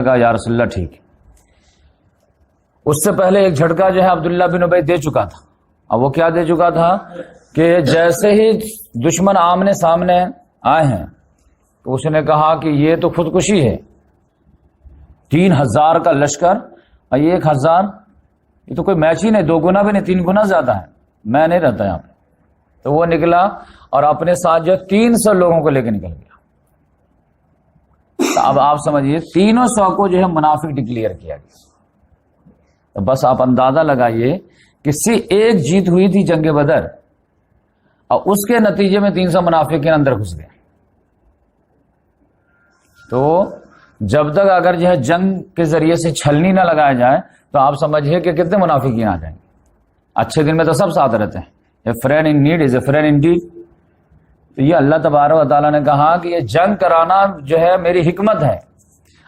کہا یا رسول اللہ ٹھیک ہے. اس سے پہلے ایک جھٹکا جو ہے عبداللہ بن ابی دے چکا تھا. اب وہ کیا دے چکا تھا کہ جیسے ہی دشمن آمنے سامنے آئے ہیں تو اس نے کہا کہ یہ تو خودکشی ہے. 3000 کا لشکر اور یہ 1000، یہ تو کوئی میچ ہی نہیں، 2 گنا بھی نہیں، 3 گنا زیادہ ہے، میں نہیں رہتا یہاں پہ. تو وہ نکلا اور اپنے ساتھ جو 300 لوگوں کو لے کے نکل گیا. اب آپ سمجھیے 300 کو جو ہے منافق ڈکلیئر کیا گیا. تو بس آپ اندازہ لگائیے کہ صرف ایک جیت ہوئی تھی جنگ بدر اور اس کے نتیجے میں 300 منافقین اندر گھس گئے. تو جب تک اگر جو ہے جنگ کے ذریعے سے چھلنی نہ لگایا جائے تو آپ سمجھیے کہ کتنے منافقین آ جائیں گے. اچھے دن میں تو سب ساتھ رہتے ہیں. A friend in need is a friend indeed. تو یہ اللہ تبارک و تعالیٰ نے کہا کہ یہ جنگ کرانا جو ہے میری حکمت ہے،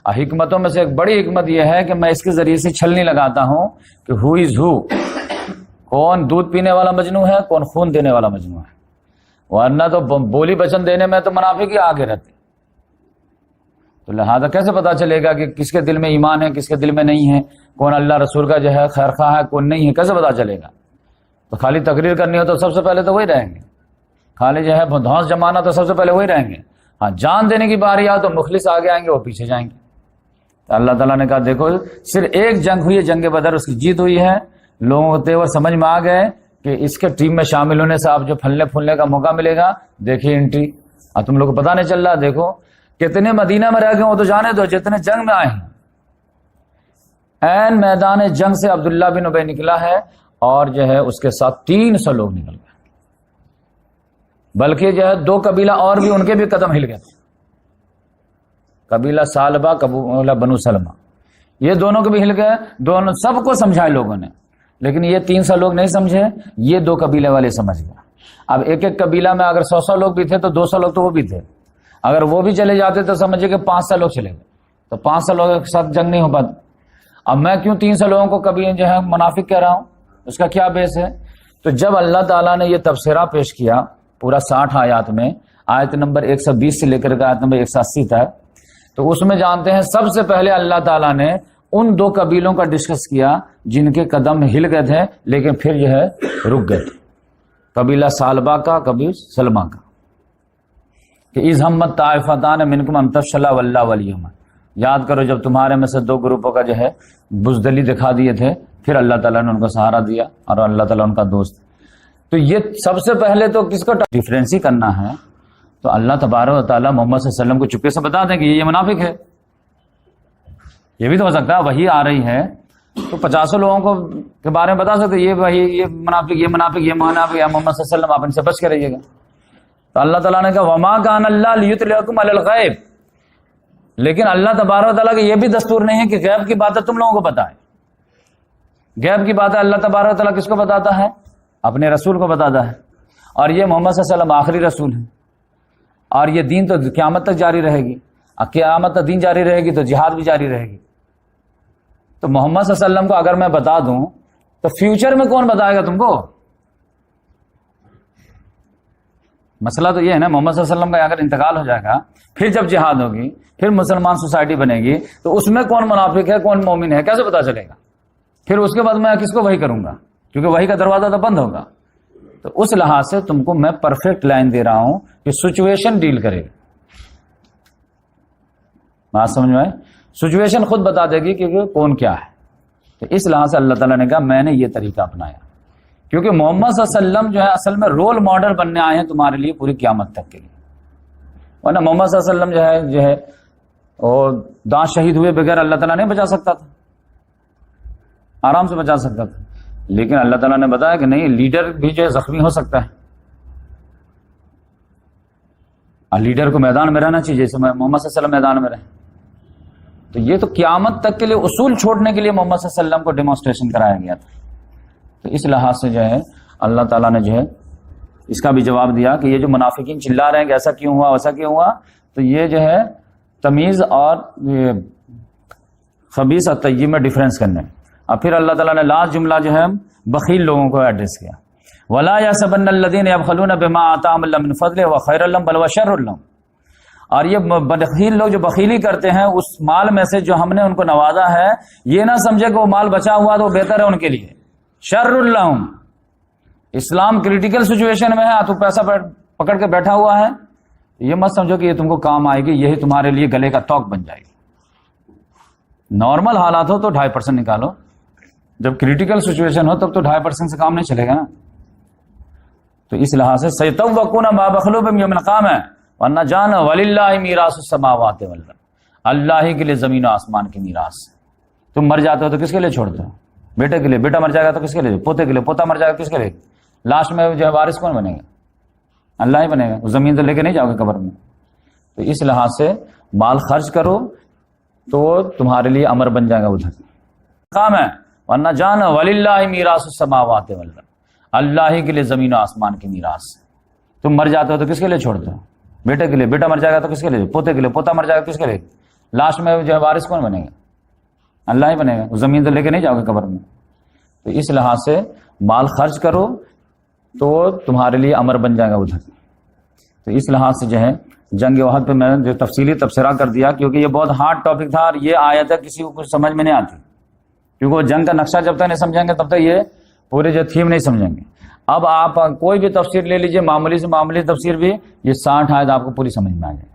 اور حکمتوں میں سے ایک بڑی حکمت یہ ہے کہ میں اس کے ذریعے سے چھلنی لگاتا ہوں کہ ہو از ہو، کون دودھ پینے والا مجنو ہے، کون خون دینے والا مجنو ہے. ورنہ تو بولی بچن دینے میں تو منافق ہی آگے رہتے. تو لہذا کیسے پتا چلے گا کہ کس کے دل میں ایمان ہے، کس کے دل میں نہیں ہے، کون اللہ رسول کا جو ہے خیر خواہ ہے، کون نہیں ہے، کیسے پتا چلے گا؟ تو خالی تقریر کرنی ہو تو سب سے پہلے تو وہی رہیں گے، خالی جو ہے دھونس جمانا تو سب سے پہلے وہی رہیں گے. ہاں جان دینے کی باری آ تو مخلص آگے آئیں گے، وہ پیچھے جائیں گے. تو اللہ تعالیٰ نے کہا دیکھو صرف ایک جنگ ہوئی ہے، جنگ بدر، اس کی جیت ہوئی ہے. لوگوں کو تیور سمجھ میں آ گئے کہ اس کے ٹیم میں شامل ہونے سے آپ جو پھلنے پھولنے کا موقع ملے گا. دیکھیے انٹری، اور تم لوگ کو پتہ نہیں چل رہا. دیکھو کتنے مدینہ میں رہ گئے وہ تو جانے دو، جتنے جنگ میں آئے ہیں. این میدان جنگ سے عبداللہ بن ابی نکلا ہے اور جو ہے اس کے ساتھ 300 لوگ نکل گئے. بلکہ جو ہے 2 قبیلہ اور بھی، ان کے بھی قدم ہل گئے تھے. قبیلہ سالبہ، قبیلہ بنو سلمہ، یہ دونوں کے بھی ہل گئے. دونوں سب کو سمجھائے لوگوں نے، لیکن یہ 300 لوگ نہیں سمجھے، یہ 2 قبیلے والے سمجھ گئے. اب ایک ایک قبیلہ میں اگر 100 لوگ بھی تھے تو 200 لوگ تو وہ بھی تھے. اگر وہ بھی چلے جاتے تو سمجھے کہ 500 لوگ چلے گئے، تو 500 لوگوں کے ساتھ جنگ نہیں ہو پاتی. اب میں کیوں 300 لوگوں کو کبھی جو ہے منافق کہہ رہا ہوں؟ اس کا کیا بیس ہے؟ تو جب اللہ تعالیٰ نے یہ تبصرہ پیش کیا پورا 60 آیات میں، آیت نمبر 120 سے لے کر کے آیت نمبر 180 تک، تو اس میں جانتے ہیں سب سے پہلے اللہ تعالیٰ نے ان 2 قبیلوں کا ڈسکس کیا جن کے قدم ہل گئے تھے لیکن پھر جو ہے رک گئے تھے. قبیلہ سالبہ کا، قبیلہ سلمہ کا، کہ اذ ہمت طائفتان منکم ان تفشلا واللہ ولیہما. یاد کرو جب تمہارے میں سے 2 گروپوں کا جو ہے بزدلی دکھا دیے تھے، پھر اللہ تعالیٰ نے ان کو سہارا دیا اور اللہ تعالیٰ ان کا دوست. تو یہ سب سے پہلے تو کس کو ڈیفرینس ہی کرنا ہے، تو اللہ تبارک و تعالیٰ محمد صلی اللہ علیہ وسلم کو چپکے سے بتا دیں کہ یہ منافق ہے. یہ بھی تو ہو سکتا ہے وہی آ رہی ہے تو 50 لوگوں کو کے بارے میں بتا سکتے یہ وہی، یہ منافق، یہ منافق، یہ منافق، یا محمد صلی اللہ علیہ وسلم آپ ان سے بچ کے رہیے گا. تو اللہ تعالیٰ نے کہا وما کان اللہ لیطلعکم علی الغیب، لیکن اللہ تبارک و تعالیٰ کا یہ بھی دستور نہیں ہے کہ غیب کی باتیں تم لوگوں کو بتائیں. غیب کی باتیں اللہ تبارک و تعالیٰ کس کو بتاتا ہے؟ اپنے رسول کو بتاتا ہے. اور یہ محمد صلی اللہ علیہ وسلم آخری رسول ہے، اور یہ دین تو قیامت تک جاری رہے گی. قیامت تک دین جاری رہے گی تو جہاد بھی جاری رہے گی. تو محمد صلی اللہ علیہ وسلم کو اگر میں بتا دوں تو فیوچر میں کون بتائے گا تم کو؟ مسئلہ تو یہ ہے نا، محمد صلی اللہ علیہ وسلم کا اگر انتقال ہو جائے گا، پھر جب جہاد ہوگی، پھر مسلمان سوسائٹی بنے گی، تو اس میں کون منافق ہے کون مومن ہے کیسے پتا چلے گا؟ پھر اس کے بعد میں کس کو وحی کروں گا؟ کیونکہ وحی کا دروازہ تو بند ہوگا. تو اس لحاظ سے تم کو میں پرفیکٹ لائن دے رہا ہوں کہ سچویشن ڈیل کرے گا. بات سمجھ میں آئے؟ سچویشن خود بتا دے گی کہ کون کیا ہے. تو اس لحاظ سے اللہ تعالیٰ نے کہا میں نے یہ طریقہ اپنایا، کیونکہ محمد صلی اللہ علیہ وسلم جو ہے اصل میں رول ماڈل بننے آئے ہیں تمہارے لیے پوری قیامت تک کے لیے. ورنہ محمد صلی اللہ علیہ وسلم جو ہے وہ دانت شہید ہوئے بغیر اللہ تعالیٰ نہیں بچا سکتا تھا، آرام سے بچا سکتا تھا. لیکن اللہ تعالیٰ نے بتایا کہ نہیں، لیڈر بھی جو ہے زخمی ہو سکتا ہے، اور لیڈر کو میدان میں رہنا چاہیے جیسے محمد صلی اللہ علیہ وسلم میدان میں رہے. تو یہ تو قیامت تک کے لیے اصول چھوڑنے کے لیے محمد صلی اللہ علیہ وسلم کو ڈیمانسٹریشن کرایا گیا تھا. تو اس لحاظ سے جو ہے اللہ تعالیٰ نے جو ہے اس کا بھی جواب دیا کہ یہ جو منافقین چلا رہے ہیں کہ ایسا کیوں ہوا ویسا کیوں ہوا، تو یہ جو ہے تمیز اور خبیث اور طیب میں ڈفرینس کرنے. اور پھر اللہ تعالیٰ نے لاسٹ جملہ جو ہے بخیل لوگوں کو ایڈریس کیا، وَلَا يَحْسَبَنَّ الَّذِينَ يَبْخَلُونَ بِمَا آتَاهُمُ اللَّهُ مِنْ فَضْلِهِ وَخَيْرٌ لَهُم بَلْ هُوَ شَرٌّ لَهُم. اور یہ بخیل لوگ جو بخیلی کرتے ہیں اس مال میں سے جو ہم نے ان کو نوازا ہے، یہ نہ سمجھے کہ وہ مال بچا ہوا تو وہ بہتر ہے ان کے لیے، شر اللہم۔ اسلام کریٹیکل سچویشن میں ہے، تو پیسہ پکڑ کے بیٹھا ہوا ہے، یہ مت سمجھو کہ یہ تم کو کام آئے گی، یہی تمہارے لیے گلے کا توق بن جائے گی۔ نارمل حالات ہو تو 2.5% نکالو، جب کریٹیکل سچویشن ہو تب تو 2.5% سے کام نہیں چلے گا نا۔ تو اس لحاظ سے سیطوقون ما بخلوا بهم یوم القیامہ ورنہ جان وللہ میراث السماوات والارض، اللہ ہی کے لیے زمین و آسمان کی میراث۔ تم مر جاتے ہو تو کس کے لیے چھوڑتے ہو؟ بیٹے کے لیے، بیٹا مر جائے گا تو کس کے لیے؟ پوتے کے لیے، پوتا مر جائے گا کس کے لیے؟ لاسٹ میں جو ہے وارث کون بنے گا؟ اللہ ہی بنے گا، وہ زمین تو لے کے نہیں جاؤ گے قبر میں۔ تو اس لحاظ سے مال خرچ کرو تو تمہارے لیے امر بن جائے گا ادھر کام ہے، ورنہ جان وللہ میراث السماوات والارض، اللہ ہی کے لیے زمین و آسمان کی میراث۔ تم مر جاتے ہو تو کس کے لیے چھوڑتے ہو؟ بیٹے کے لیے، بیٹا مر جائے گا تو کس کے لیے؟ پوتے کے لیے، پوتا مر جائے گا کس کے لیے؟ لاسٹ میں جو ہے وارث کون بنے گا؟ اللہ ہی بنے گا، وہ زمین تو لے کے نہیں جاؤ گے قبر میں۔ تو اس لحاظ سے مال خرچ کرو تو تمہارے لیے امر بن جائے گا ادھر۔ تو اس لحاظ سے جو ہے جنگ احد پہ میں جو تفصیلی تبصرہ کر دیا، کیونکہ یہ بہت ہارڈ ٹاپک تھا اور یہ آیت ہے کسی کو کچھ سمجھ میں نہیں آتی، کیونکہ وہ جنگ کا نقشہ جب تک نہیں سمجھیں گے تب تک یہ پورے جو تھیم نہیں سمجھیں گے۔ اب آپ کوئی بھی تفسیر لے لیجئے، معمولی سے معمولی تفسیر بھی، یہ 60 آیت آپ کو پوری سمجھ میں آ جائے۔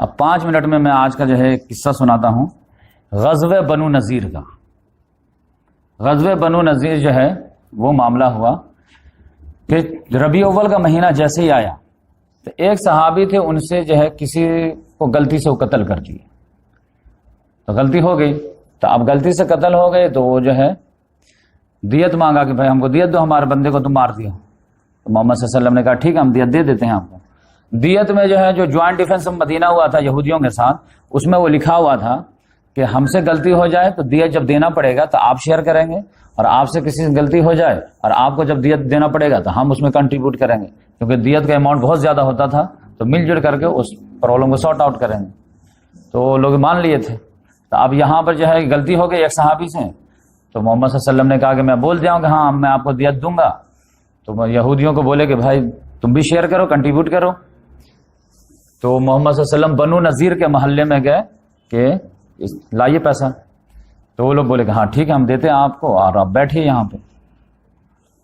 اب 5 منٹ میں آج کا جو ہے قصہ سناتا ہوں غزوہ بنو نذیر کا۔ غزوہ بنو نذیر جو ہے وہ معاملہ ہوا کہ ربیع اول کا مہینہ جیسے ہی آیا تو ایک صحابی تھے، ان سے جو ہے کسی کو غلطی سے وہ قتل کر دیے، تو غلطی ہو گئی، تو اب غلطی سے قتل ہو گئے تو وہ جو ہے دیت مانگا کہ بھائی ہم کو دیت دو، ہمارے بندے کو تم مار دیا۔ تو محمد صلی اللہ علیہ وسلم نے کہا ٹھیک ہے ہم دیت دے دیتے ہیں آپ کو۔ دیت میں جو ہے جو جوائنٹ ڈیفنس مدینہ ہوا تھا یہودیوں کے ساتھ، اس میں وہ لکھا ہوا تھا کہ ہم سے غلطی ہو جائے تو دیت جب دینا پڑے گا تو آپ شیئر کریں گے، اور آپ سے کسی سے غلطی ہو جائے اور آپ کو جب دیت دینا پڑے گا تو ہم اس میں کنٹریبیوٹ کریں گے، کیونکہ دیت کا اماؤنٹ بہت زیادہ ہوتا تھا، تو مل جل کر کے اس پرابلم کو سارٹ آؤٹ کریں گے۔ تو لوگ مان لیے تھے۔ تو اب یہاں پر جو ہے غلطی ہو گئی ایک صحابی سے، تو محمد صلی اللہ علیہ وسلم نے کہا کہ میں بول دیا ہوں کہ ہاں میں آپ کو دیت دوں گا، تو یہودیوں کو بولے کہ بھائی تم بھی شیئر کرو، کنٹریبیوٹ کرو۔ تو محمد صلی اللہ علیہ وسلم بنو نذیر کے محلے میں گئے کہ لائیے پیسہ، تو وہ لوگ بولے کہ ہاں ٹھیک ہے ہم دیتے ہیں آپ کو، اور آپ بیٹھیے یہاں پہ۔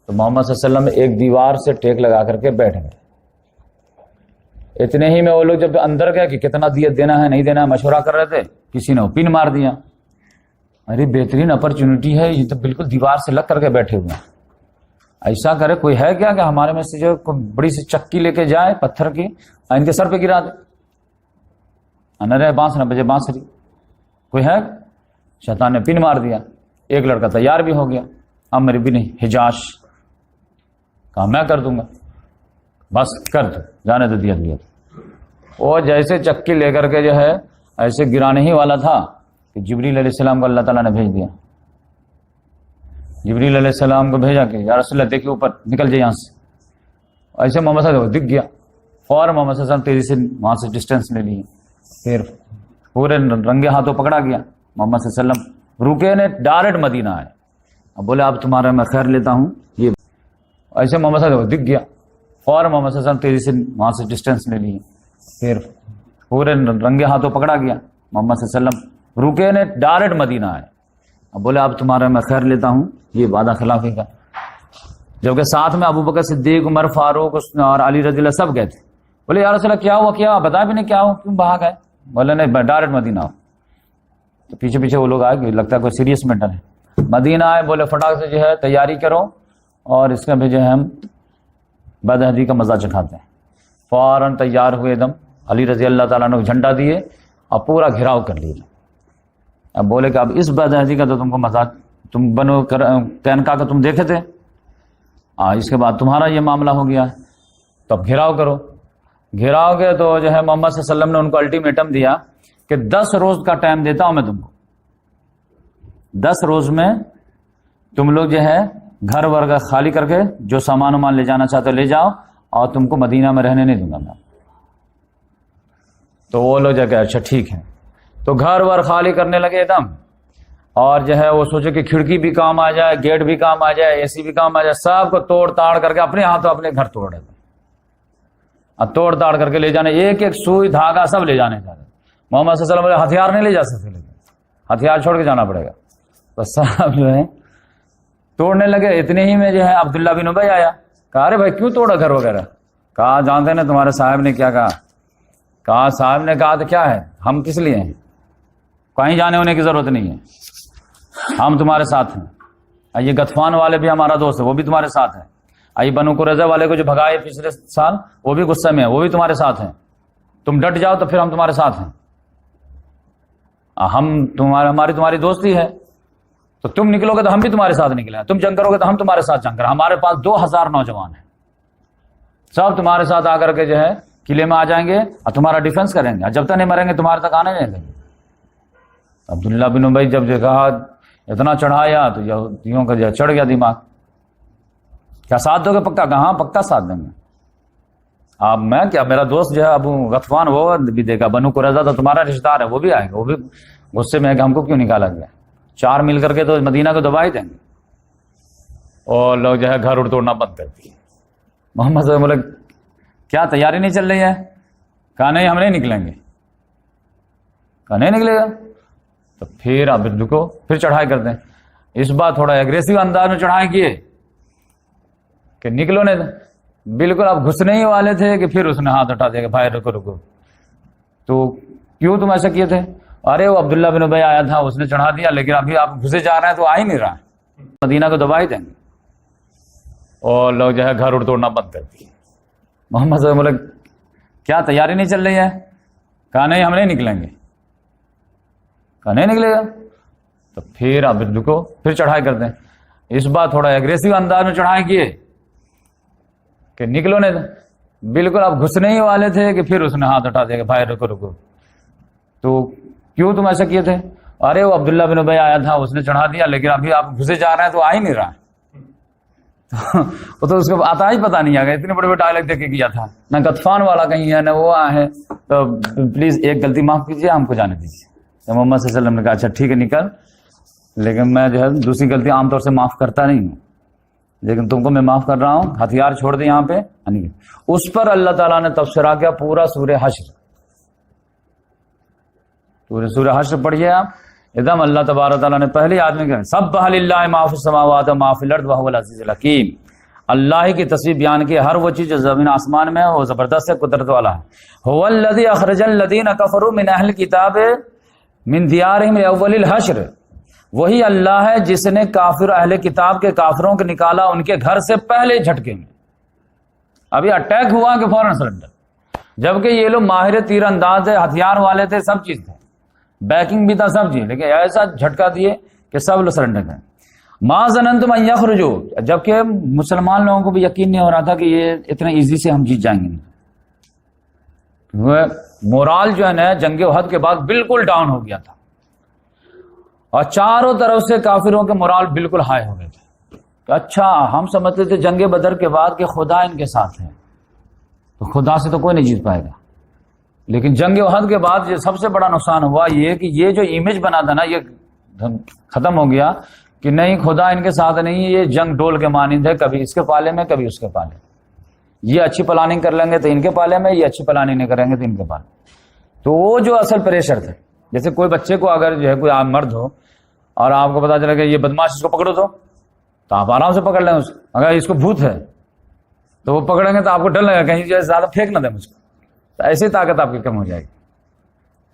تو محمد صلی اللہ علیہ وسلم ایک دیوار سے ٹیک لگا کر کے بیٹھ گئے۔ اتنے ہی میں وہ لوگ جب اندر گئے کہ کتنا دیت دینا ہے نہیں دینا ہے مشورہ کر رہے تھے، کسی نے پن مار دیا۔ ارے بہترین اپرچونٹی ہے، یہ تو بالکل دیوار سے لگ کر کے بیٹھے ہوئے ہیں، ایسا کرے کوئی ہے کیا کہ ہمارے میں سے جو کوئی بڑی سی چکی لے کے جائے پتھر کی اور ان کے سر پہ گرا دے، نہ رہے بانس نہ بجے بانسری، کوئی ہے؟ شیطان نے پن مار دیا، ایک لڑکا تیار بھی ہو گیا، عمرو بن حجاش، کہا میں کر دوں گا، بس کر دو، جانے دو دیت دیت۔ وہ جیسے چکی لے کر کے جو ہے ایسے گرانے ہی والا تھا کہ جبریل علیہ السلام کو اللہ تعالیٰ نے بھیج دیا۔ جبریل علیہ السلام کو بھیجا کہ یا رسول اللہ دیکھیے اوپر، نکل جائے یہاں سے۔ ایسے محمد صلی اللہ علیہ وسلم دکھ گیا، فوراً محمد صلی اللہ علیہ وسلم تیزی سے وہاں سے ڈسٹینس لے لیے، پھر پورے رنگے ہاتھوں پکڑا گیا۔ محمد صلی اللہ علیہ وسلم رکے نے ڈائریکٹ مدینہ آئے، اب بولے اب تمہارا میں خیر لیتا ہوں یہ۔ ایسے محمد صلی اللہ علیہ وسلم دکھ گیا، فوراً محمد صلی اللہ علیہ وسلم تیزی سے وہاں سے ڈسٹینس لے لیے، پھر پورے رنگے ہاتھوں پکڑا گیا۔ محمد صلی اللہ علیہ وسلم رکے نے ڈائریکٹ مدینہ آئے، اب بولے اب تمہارا میں خیر لیتا ہوں یہ وعدہ خلافی کا۔ جبکہ ساتھ میں ابو بکر صدیق، عمر فاروق اور علی رضی اللہ سب گئے تھے۔ بولے یا رسول اللہ کیا ہوا، کیا بتا بھی نہیں کیا ہوا، کیوں بھاگ گئے؟ بولے نہیں ڈائریکٹ مدینہ آؤ۔ تو پیچھے پیچھے وہ لوگ آئے کہ لگتا ہے کوئی سیریس میٹر ہے۔ مدینہ آئے، بولے فٹاک سے جو ہے تیاری کرو اور اس کا بھی جو ہے ہم بدہدی کا مزہ چکھاتے ہیں۔ فوراً تیار ہوئے دم، علی رضی اللہ تعالیٰ نے جھنڈا دیے اور پورا گھیراؤ کر لیے۔ اب بولے کہ اب اس بدہدی کا تو تم کو مزہ، تم بنو قینقاع کا تم دیکھے تھے، اس کے بعد تمہارا یہ معاملہ ہو گیا، تو اب گھیراؤ کرو۔ گھیراؤ گے تو جو ہے محمد صلی اللہ علیہ وسلم نے ان کو الٹیمیٹم دیا کہ 10 روز کا ٹائم دیتا ہوں میں تم کو، 10 روز میں تم لوگ جو ہے گھر ور خالی کر کے جو سامان وامان لے جانا چاہتے لے جاؤ، اور تم کو مدینہ میں رہنے نہیں دوں گا میں۔ تو وہ لوگ جو کہ اچھا ٹھیک ہے، تو گھر ور خالی کرنے لگے ایک دم، اور جو ہے وہ سوچے کہ کھڑکی بھی کام آ جائے، گیٹ بھی کام آ جائے، اے سی بھی کام آ جائے، سب کو توڑ تاڑ کر کے اپنے ہاتھوں اپنے گھر توڑ رہے تھے۔ اور توڑ تاڑ کر کے لے جانے، ایک ایک سوئی دھاگا سب لے جانے جا رہے۔ محمد صلی اللہ علیہ وسلم ہتھیار نہیں لے جا سکتے، لیکن ہتھیار چھوڑ کے جانا پڑے گا۔ بس صاحب جو ہے توڑنے لگے، اتنے ہی میں جو ہے عبداللہ بن ابی آیا، کہا ارے بھائی کیوں توڑا گھر وغیرہ؟ کہا جانتے نا تمہارے صاحب نے کیا کہا؟ کہا صاحب نے کہا تو کیا ہے، ہم کس لیے ہیں، کہیں جانے ہونے کی ضرورت نہیں ہے، ہم تمہارے ساتھ ہیں۔ یہ غطفان والے بھی ہمارا دوست ہے، وہ بھی تمہارے ساتھ ہیں۔ بنو قریظہ والے کو جو بھگائے پچھلے سال، وہ بھی غصے میں ہے، وہ بھی تمہارے ساتھ ہیں۔ تم ڈٹ جاؤ تو پھر ہم تمہارے ساتھ ہیں، ہماری تمہاری دوستی ہے، تو تم نکلو گے تو ہم بھی تمہارے ساتھ نکلیں، تم جنگ کرو گے تو ہم تمہارے ساتھ جنگ کریں۔ ہمارے پاس 2000 نوجوان ہیں، سب تمہارے ساتھ آ کر کے جو ہے قلعے میں آ جائیں گے اور تمہارا ڈیفنس کریں گے، جب تک نہیں مریں گے تمہارے تک آنے نہیں دیں گے۔ عبداللہ بن ابی جب کہا اتنا چڑھایا تو یہودیوں کا جو چڑھ گیا دماغ، کیا ساتھ دو گے؟ پکا کہاں، پکا ساتھ دیں گے۔ اب میں کیا، میرا دوست جو ہے ابو غطفان وہ بھی دے گا، بنو قریظہ تو تمہارا رشتہ دار ہے، وہ بھی آئے گا، وہ بھی غصے میں ہے کہ ہم کو کیوں نکالا گیا، 4 مل کر کے تو مدینہ کو دبا ہی دیں گے۔ اور لوگ جو ہے گھر اڑ توڑنا بند کر دیے۔ محمد صلی اللہ علیہ وسلم بولے کیا تیاری نہیں چل رہی ہے؟ کہا نہیں ہم نہیں نکلیں گے۔ کہا نہیں نکلے گا تو پھر اب رکو، پھر چڑھائی کرتے ہیں۔ اس بار تھوڑا ایگریسو انداز میں چڑھائی کیے کہ نکلو نہیں، بالکل اب گھسنے ہی والے تھے کہ پھر اس نے ہاتھ اٹھا دیا کہ بھائی رکو رکو، تو کیوں تم ایسا کیے تھے؟ ارے وہ عبداللہ بن ابی آیا تھا، اس نے چڑھا دیا، لیکن ابھی آپ گھسے جا رہے ہیں تو آ ہی نہیں رہا، مدینہ کو دبا ہی دیں گے۔ اور لوگ جو ہے گھر اڑ توڑنا بند کر دیے۔ محمد صلی اللہ علیہ وسلم بولے کیا تیاری نہیں چل رہی ہے؟ کہا نہیں ہم نہیں نکلیں گے۔ کہا نہیں نکلے گا تو پھر اب رکو، پھر چڑھائی کرتے ہیں۔ اس بار تھوڑا ایگریسو انداز میں چڑھائی کیے کہ نکلو نہیں، بالکل اب گھسنے ہی والے تھے کہ پھر اس نے ہاتھ اٹھا دیا کہ بھائی رکو رکو، تو کیوں تم ایسا کیے تھے؟ ارے وہ عبداللہ بن ابی آیا تھا، اس نے چڑھا دیا، لیکن ابھی آپ گھسے جا رہے ہیں تو آ ہی نہیں رہا، وہ تو اس کو آتا ہی پتا نہیں آ گیا، اتنے بڑے بڑے ڈائلیکٹ دیکھ کے کیا تھا، نہ غطفان والا کہیں ہے نہ وہ ہے، تو پلیز ایک غلطی معاف کیجیے، ہم کو جانے دیجیے۔ تو محمد صلی اللہ علیہ وسلم نے کہا اچھا ٹھیک ہے نکل، لیکن میں جو ہے دوسری غلطی عام طور سے معاف کرتا نہیں ہوں، لیکن تم کو میں معاف کر رہا ہوں، ہتھیار چھوڑ دیں یہاں پہ۔ اس پر اللہ تعالیٰ نے تبصرہ کیا پورا سورہ حشر، پورے سورہ حشر پڑھیے آپ، ایک دم اللہ تبارک تعالیٰ نے پہلے آدمی کہ سبح للہ ما فی السماوات وما فی الارض وهو العزیز الحکیم، اللہ کی تصویر بیان کی، ہر وہ چیز جو زمین آسمان میں ہے وہ زبردست ہے، قدرت والا ہے۔ هو الذی اخرج الذین کفروا من اہل الکتاب من دیارہم لاول الحشر، وہی اللہ ہے جس نے کافر اہل کتاب کے کافروں کو نکالا ان کے گھر سے پہلے جھٹکے میں، ابھی اٹیک ہوا کہ فوراً سرنڈر، جبکہ یہ لوگ ماہر تیر انداز تھے، ہتھیار والے تھے، سب چیز تھے، بیکنگ بھی تھا سب چیز، لیکن ایسا جھٹکا دیے کہ سب لوگ سرنڈر کریں۔ ما ظننتم ان یخرجوا، جبکہ مسلمان لوگوں کو بھی یقین نہیں ہو رہا تھا کہ یہ اتنا ایزی سے ہم جیت جائیں گے، وہ مورال جو ہے نا جنگ احد کے بعد بالکل ڈاؤن ہو گیا تھا، اور چاروں طرف سے کافروں کے مورال بالکل ہائی ہو گئے تھے کہ اچھا ہم سمجھتے تھے جنگ بدر کے بعد کہ خدا ان کے ساتھ ہے، تو خدا سے تو کوئی نہیں جیت پائے گا، لیکن جنگ احد کے بعد یہ سب سے بڑا نقصان ہوا یہ کہ یہ جو امیج بنا تھا نا یہ ختم ہو گیا کہ نہیں خدا ان کے ساتھ نہیں، یہ جنگ ڈول کے مانند ہے، کبھی اس کے پالے میں کبھی اس کے پالے میں، یہ اچھی پلاننگ کر لیں گے تو ان کے پالے میں، یہ اچھی پلاننگ نہیں کریں گے تو ان کے پالے میں۔ تو وہ جو اصل پریشر تھے، جیسے کوئی بچے کو اگر جو ہے کوئی مرد ہو اور آپ کو پتا چلے کہ یہ بدماش اس کو پکڑو تو آپ آرام سے پکڑ لیں اس کو، اگر اس کو بھوت ہے تو وہ پکڑیں گے تو آپ کو ڈر لگے گا کہیں جو ہے زیادہ پھینک نہ دیں مجھ کو، تو ایسی طاقت آپ کی کم ہو جائے گی،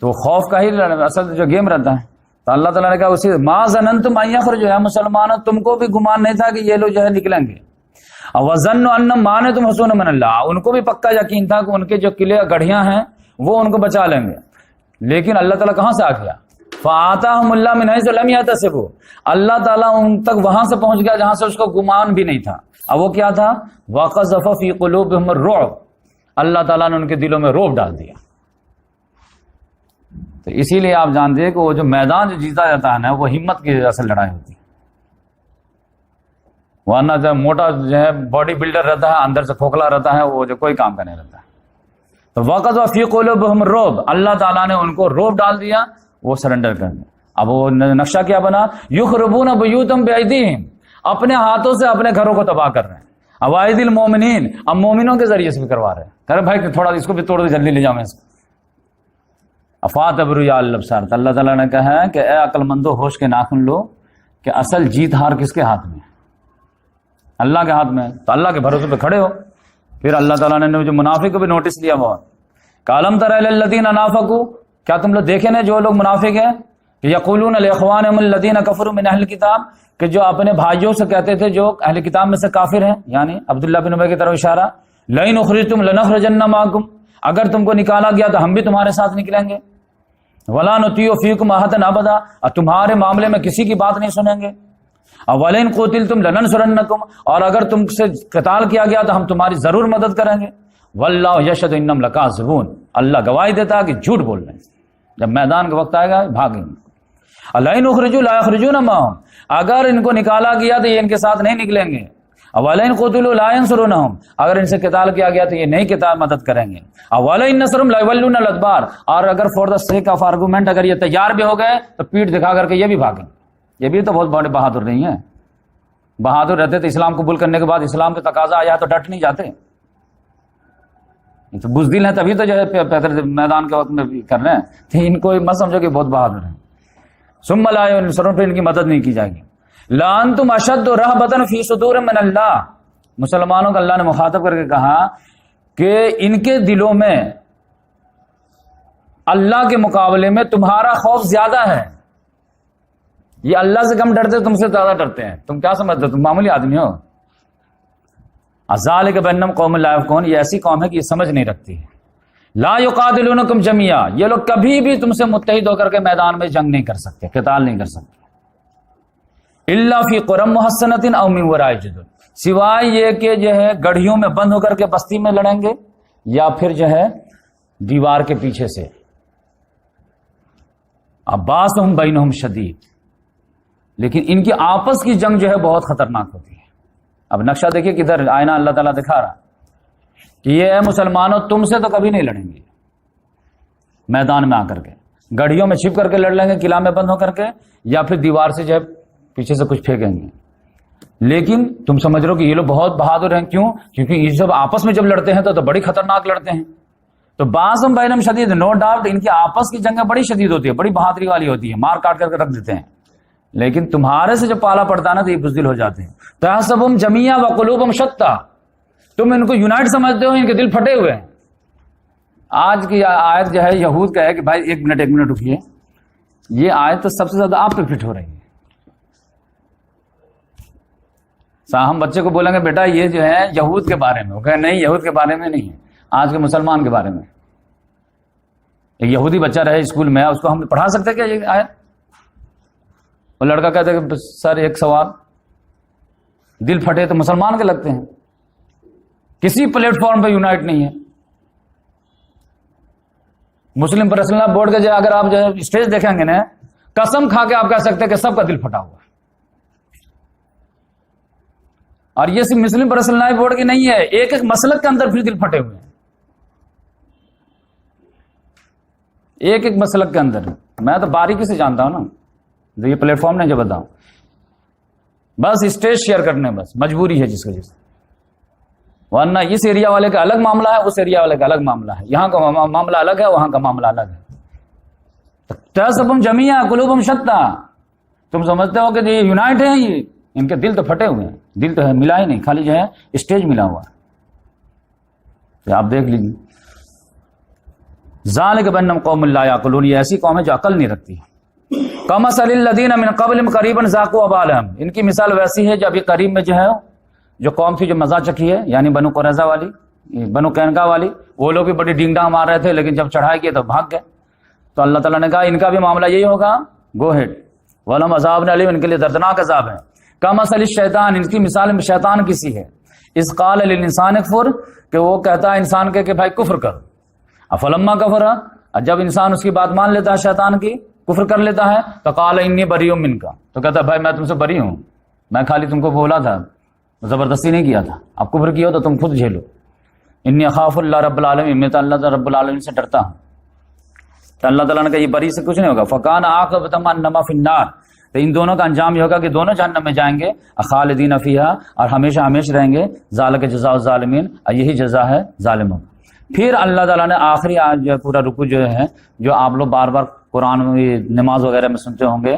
تو خوف کا ہی اصل جو گیم رہتا ہے۔ تو اللہ تعالیٰ نے کہا اسی ما ظننتم ان یخرجوا، مسلمانوں تم کو بھی گمان نہیں تھا کہ یہ لوگ جو ہے نکلیں گے، وظنوا ان مانعتم حصون من اللہ، ان کو بھی پکا یقین تھا کہ ان کے جو قلعے گڑھیاں ہیں وہ ان کو بچا لیں گے، لیکن اللہ تعالیٰ کہاں سے آ گیا؟ فآتاہم اللہ من حیث لم یحتسبوا، اللہ تعالیٰ ان تک وہاں سے پہنچ گیا جہاں سے اس کو گمان بھی نہیں تھا، اب وہ کیا تھا؟ وقذف فی قلوبہم الرعب، اللہ تعالیٰ نے ان کے دلوں میں رعب ڈال دیا۔ تو اسی لیے آپ جانتے ہیں کہ وہ جو میدان جو جیتا جاتا ہے نا وہ ہمت کی اصل لڑائی ہوتی ہے، ورنہ جو موٹا جو ہے باڈی بلڈر رہتا ہے اندر سے کھوکھلا رہتا ہے، وہ جو کوئی کام کا نہیں رہتا ہے۔ تو وقذف فی قلوبہم الرعب، اللہ تعالیٰ نے ان کو رعب ڈال دیا، وہ سرنڈر کر دیا۔ اب وہ نقشہ کیا بنا؟ یخربون بیوتہم بایدیہم، اپنے ہاتھوں سے اپنے گھروں کو تباہ کر رہے ہیں۔ عوائد المومنین، اب مومنوں کے ذریعے سے بھی کروا رہے ہیں، کہہ رہے بھائی تھوڑا اس کو بھی توڑ دے، جلدی لے جاؤ میں اس کو۔ افات ابرو یا الابصار، اللہ تعالیٰ نے کہا ہے کہ اے عقل مندو ہوش کے ناخن لو کہ اصل جیت ہار کس کے ہاتھ میں ہے؟ اللہ کے ہاتھ میں، تو اللہ کے بھروسے پہ کھڑے ہو۔ پھر اللہ تعالیٰ نے جو منافق کو بھی نوٹس دیا بہت، کالم تر الذین نافقوا، کیا تم لوگ دیکھے نا جو لوگ منافق ہیں کہ یقولون لاخوانہم الذین کفروا من اہل الکتاب، کہ جو اپنے بھائیوں سے کہتے تھے جو اہل کتاب میں سے کافر ہیں، یعنی عبداللہ بن ابی کی طرف اشارہ، لئن اخرجتم لنخرجن معکم، اگر تم کو نکالا گیا تو ہم بھی تمہارے ساتھ نکلیں گے، ولا نطیع فیکم احدا ابدا، اور تمہارے معاملے میں کسی کی بات نہیں سنیں گے، اولئن قتلتم لننصرنکم، اور اگر تم سے قتال کیا گیا تو ہم تمہاری ضرور مدد کریں گے، واللہ یشہد انہم لکاذبون، اللہ گواہی دیتا ہے کہ جھوٹ بول رہے ہیں، جب میدان کا وقت آئے گا بھاگیں گے۔ لئن اخرجوا لا یخرجون معهم، اگر ان کو نکالا گیا تو یہ ان کے ساتھ نہیں نکلیں گے، اولئن قتلوا لا ینصرونہم، اگر ان سے قتال کیا گیا تو یہ نہیں قتال مدد کریں گے، اولئن نصرہم لا یولون الادبار، اور اگر for the sake of argument اگر یہ تیار بھی ہو گئے تو پیٹ دکھا کر کے یہ بھی بھاگیں۔ یہ بھی تو بہت بڑے بہادر نہیں ہیں، بہادر رہتے تو اسلام قبول کرنے کے بعد اسلام کے تقاضا آیا تو ڈٹ نہیں جاتے، تو بزدل ہیں تبھی تو جو ہے میدان کے وقت میں بھی کر رہے ہیں، تو ان کو مت سمجھو کہ بہت بہادر ہیں۔ ثم لا ینصرون، پہ ان کی مدد نہیں کی جائے گی۔ لانتم اشد رہبۃ فی صدور من اللہ، مسلمانوں کو اللہ نے مخاطب کر کے کہا کہ ان کے دلوں میں اللہ کے مقابلے میں تمہارا خوف زیادہ ہے، یہ اللہ سے کم ڈرتے، تم سے زیادہ ڈرتے ہیں، تم کیا سمجھتے ہو تم معمولی آدمی ہو؟ ذالک بانہم قوم لا یفقہون، یہ ایسی قوم ہے کہ یہ سمجھ نہیں رکھتی ہے۔ لا یقاتلونکم جمیعا، یہ لوگ کبھی بھی تم سے متحد ہو کر کے میدان میں جنگ نہیں کر سکتے، قتال نہیں کر سکتے، الا فی قری محصنۃ او من وراء جدر، سوائے یہ کہ جو ہے گڑھیوں میں بند ہو کر کے بستی میں لڑیں گے، یا پھر جو ہے دیوار کے پیچھے سے۔ اباسہم بینہم شدید، لیکن ان کی آپس کی جنگ جو ہے بہت خطرناک ہوتی ہے۔ اب نقشہ دیکھیے کدھر آئینہ اللہ تعالیٰ دکھا رہا کہ یہ ہے مسلمانوں تم سے تو کبھی نہیں لڑیں گے، میدان میں آ کر کے گڑھیوں میں چھپ کر کے لڑ لیں گے، قلعہ میں بند ہو کر کے، یا پھر دیوار سے جو ہے پیچھے سے کچھ پھینکیں گے، لیکن تم سمجھ رہو کہ یہ لوگ بہت بہادر ہیں، کیوں؟ کیونکہ یہ جب آپس میں جب لڑتے ہیں تو بڑی خطرناک لڑتے ہیں۔ تو باسم بینم شدید، نو ڈاؤٹ ان کی آپس کی جنگیں بڑی شدید ہوتی ہے، بڑی بہادری والی ہوتی ہے، مار کاٹ کر کے رکھ دیتے ہیں، لیکن تمہارے سے جب پالا پڑتا ہے نا تو یہ بزدل ہو جاتے ہیں۔ تحسبهم جميعا وقلوبهم شتى، تم ان کو یونائٹ سمجھتے ہو، ان کے دل پھٹے ہوئے ہیں۔ آج کی آیت جو ہے یہود کا ہے کہ بھائی ایک منٹ رکیے، یہ آیت تو سب سے زیادہ آپ پہ فٹ ہو رہی ہے۔ ہم بچے کو بولیں گے بیٹا یہ جو ہے یہود کے بارے میں، وہ کہے نہیں یہود کے بارے میں نہیں ہے، آج کے مسلمان کے بارے میں۔ ایک یہودی بچہ رہے اسکول میں، اس کو ہم پڑھا سکتے کیا یہ آیت؟ وہ لڑکا کہتا ہے کہ سر ایک سوال، دل پھٹے تو مسلمان کے لگتے ہیں، کسی پلیٹ فارم پہ یونائٹ نہیں ہے۔ مسلم پرسنل بورڈ کے جو اگر آپ جو ہے اسٹیج دیکھیں گے نا، قسم کھا کے آپ کہہ سکتے ہیں کہ سب کا دل پھٹا ہوا ہے۔ اور یہ صرف مسلم پرسنل بورڈ کی نہیں ہے، ایک ایک مسلک کے اندر پھر دل پھٹے ہوئے ہیں، ایک ایک مسلک کے اندر۔ میں تو باریکی سے جانتا ہوں نا، یہ پلیٹ فارم نہیں جو بتاؤں، بس اسٹیج شیئر کرنے، بس مجبوری ہے جس وجہ سے، ورنہ اس ایریا والے کا الگ معاملہ ہے، اس ایریا والے کا الگ معاملہ ہے، یہاں کا معاملہ الگ ہے، وہاں کا معاملہ الگ ہے۔ تحسبهم جميعا قلوبهم شتى، تم سمجھتے ہو کہ یہ یونائٹ ہیں، یہ ان کے دل تو پھٹے ہوئے ہیں، دل تو ہے ملا ہی نہیں، خالی جو ہے اسٹیج ملا ہوا ہے۔ آپ دیکھ لیجیے، ذالک بانہم قوم لا یعقلون، یہ ایسی قوم ہے جو عقل نہیں رکھتی۔ کمثل الذین من قبلہم قریبا ذاقوا وبالہم، ان کی مثال ویسی ہے جو ابھی قریب میں جو ہے جو قوم تھی جو مزہ چکی ہے، یعنی بنو قریظہ والی، بنو قینقاع والی، وہ لوگ بھی بڑی ڈینگ ڈانگ مار رہے تھے، لیکن جب چڑھائی کیے تو بھاگ گئے۔ تو اللہ تعالیٰ نے کہا ان کا بھی معاملہ یہی ہوگا، گو ہیڈ، ولہم عذاب علیم، ان کے لیے دردناک عذاب ہے۔ کمثل الشیطان، ان کی مثال شیطان کی سی ہے، اذ قال للانسان اکفر، کہ وہ کہتا ہے انسان کے کہ بھائی کفر کر، افلما کفر، جب انسان اس کی بات مان لیتا ہے شیطان کی، کفر کر لیتا ہے، تو قال انی بریء منک، تو کہتا ہے بھائی میں تم سے بری ہوں، میں خالی تم کو بولا تھا، زبردستی نہیں کیا تھا، اب کفر کیا تو تم خود جھیلو۔ انی اخاف اللہ رب العالمین، میں تو اللہ رب العالمین سے ڈرتا ہوں۔ تو اللہ تعالیٰ نے کہا یہ بری سے کچھ نہیں ہوگا۔ فکان عاقبتہما انہما فی النار، تو ان دونوں کا انجام یہ ہوگا کہ دونوں جہنم میں جائیں گے، خالدین فیہا، اور ہمیشہ ہمیشہ رہیں گے، ذالک جزاء الظالمین، اور یہی جزا ہے ظالموں۔ پھر اللہ تعالیٰ نے آخری آیت جو ہے پورا رکوع جو ہے، جو آپ لوگ بار بار قرآن میں نماز وغیرہ میں سنتے ہوں گے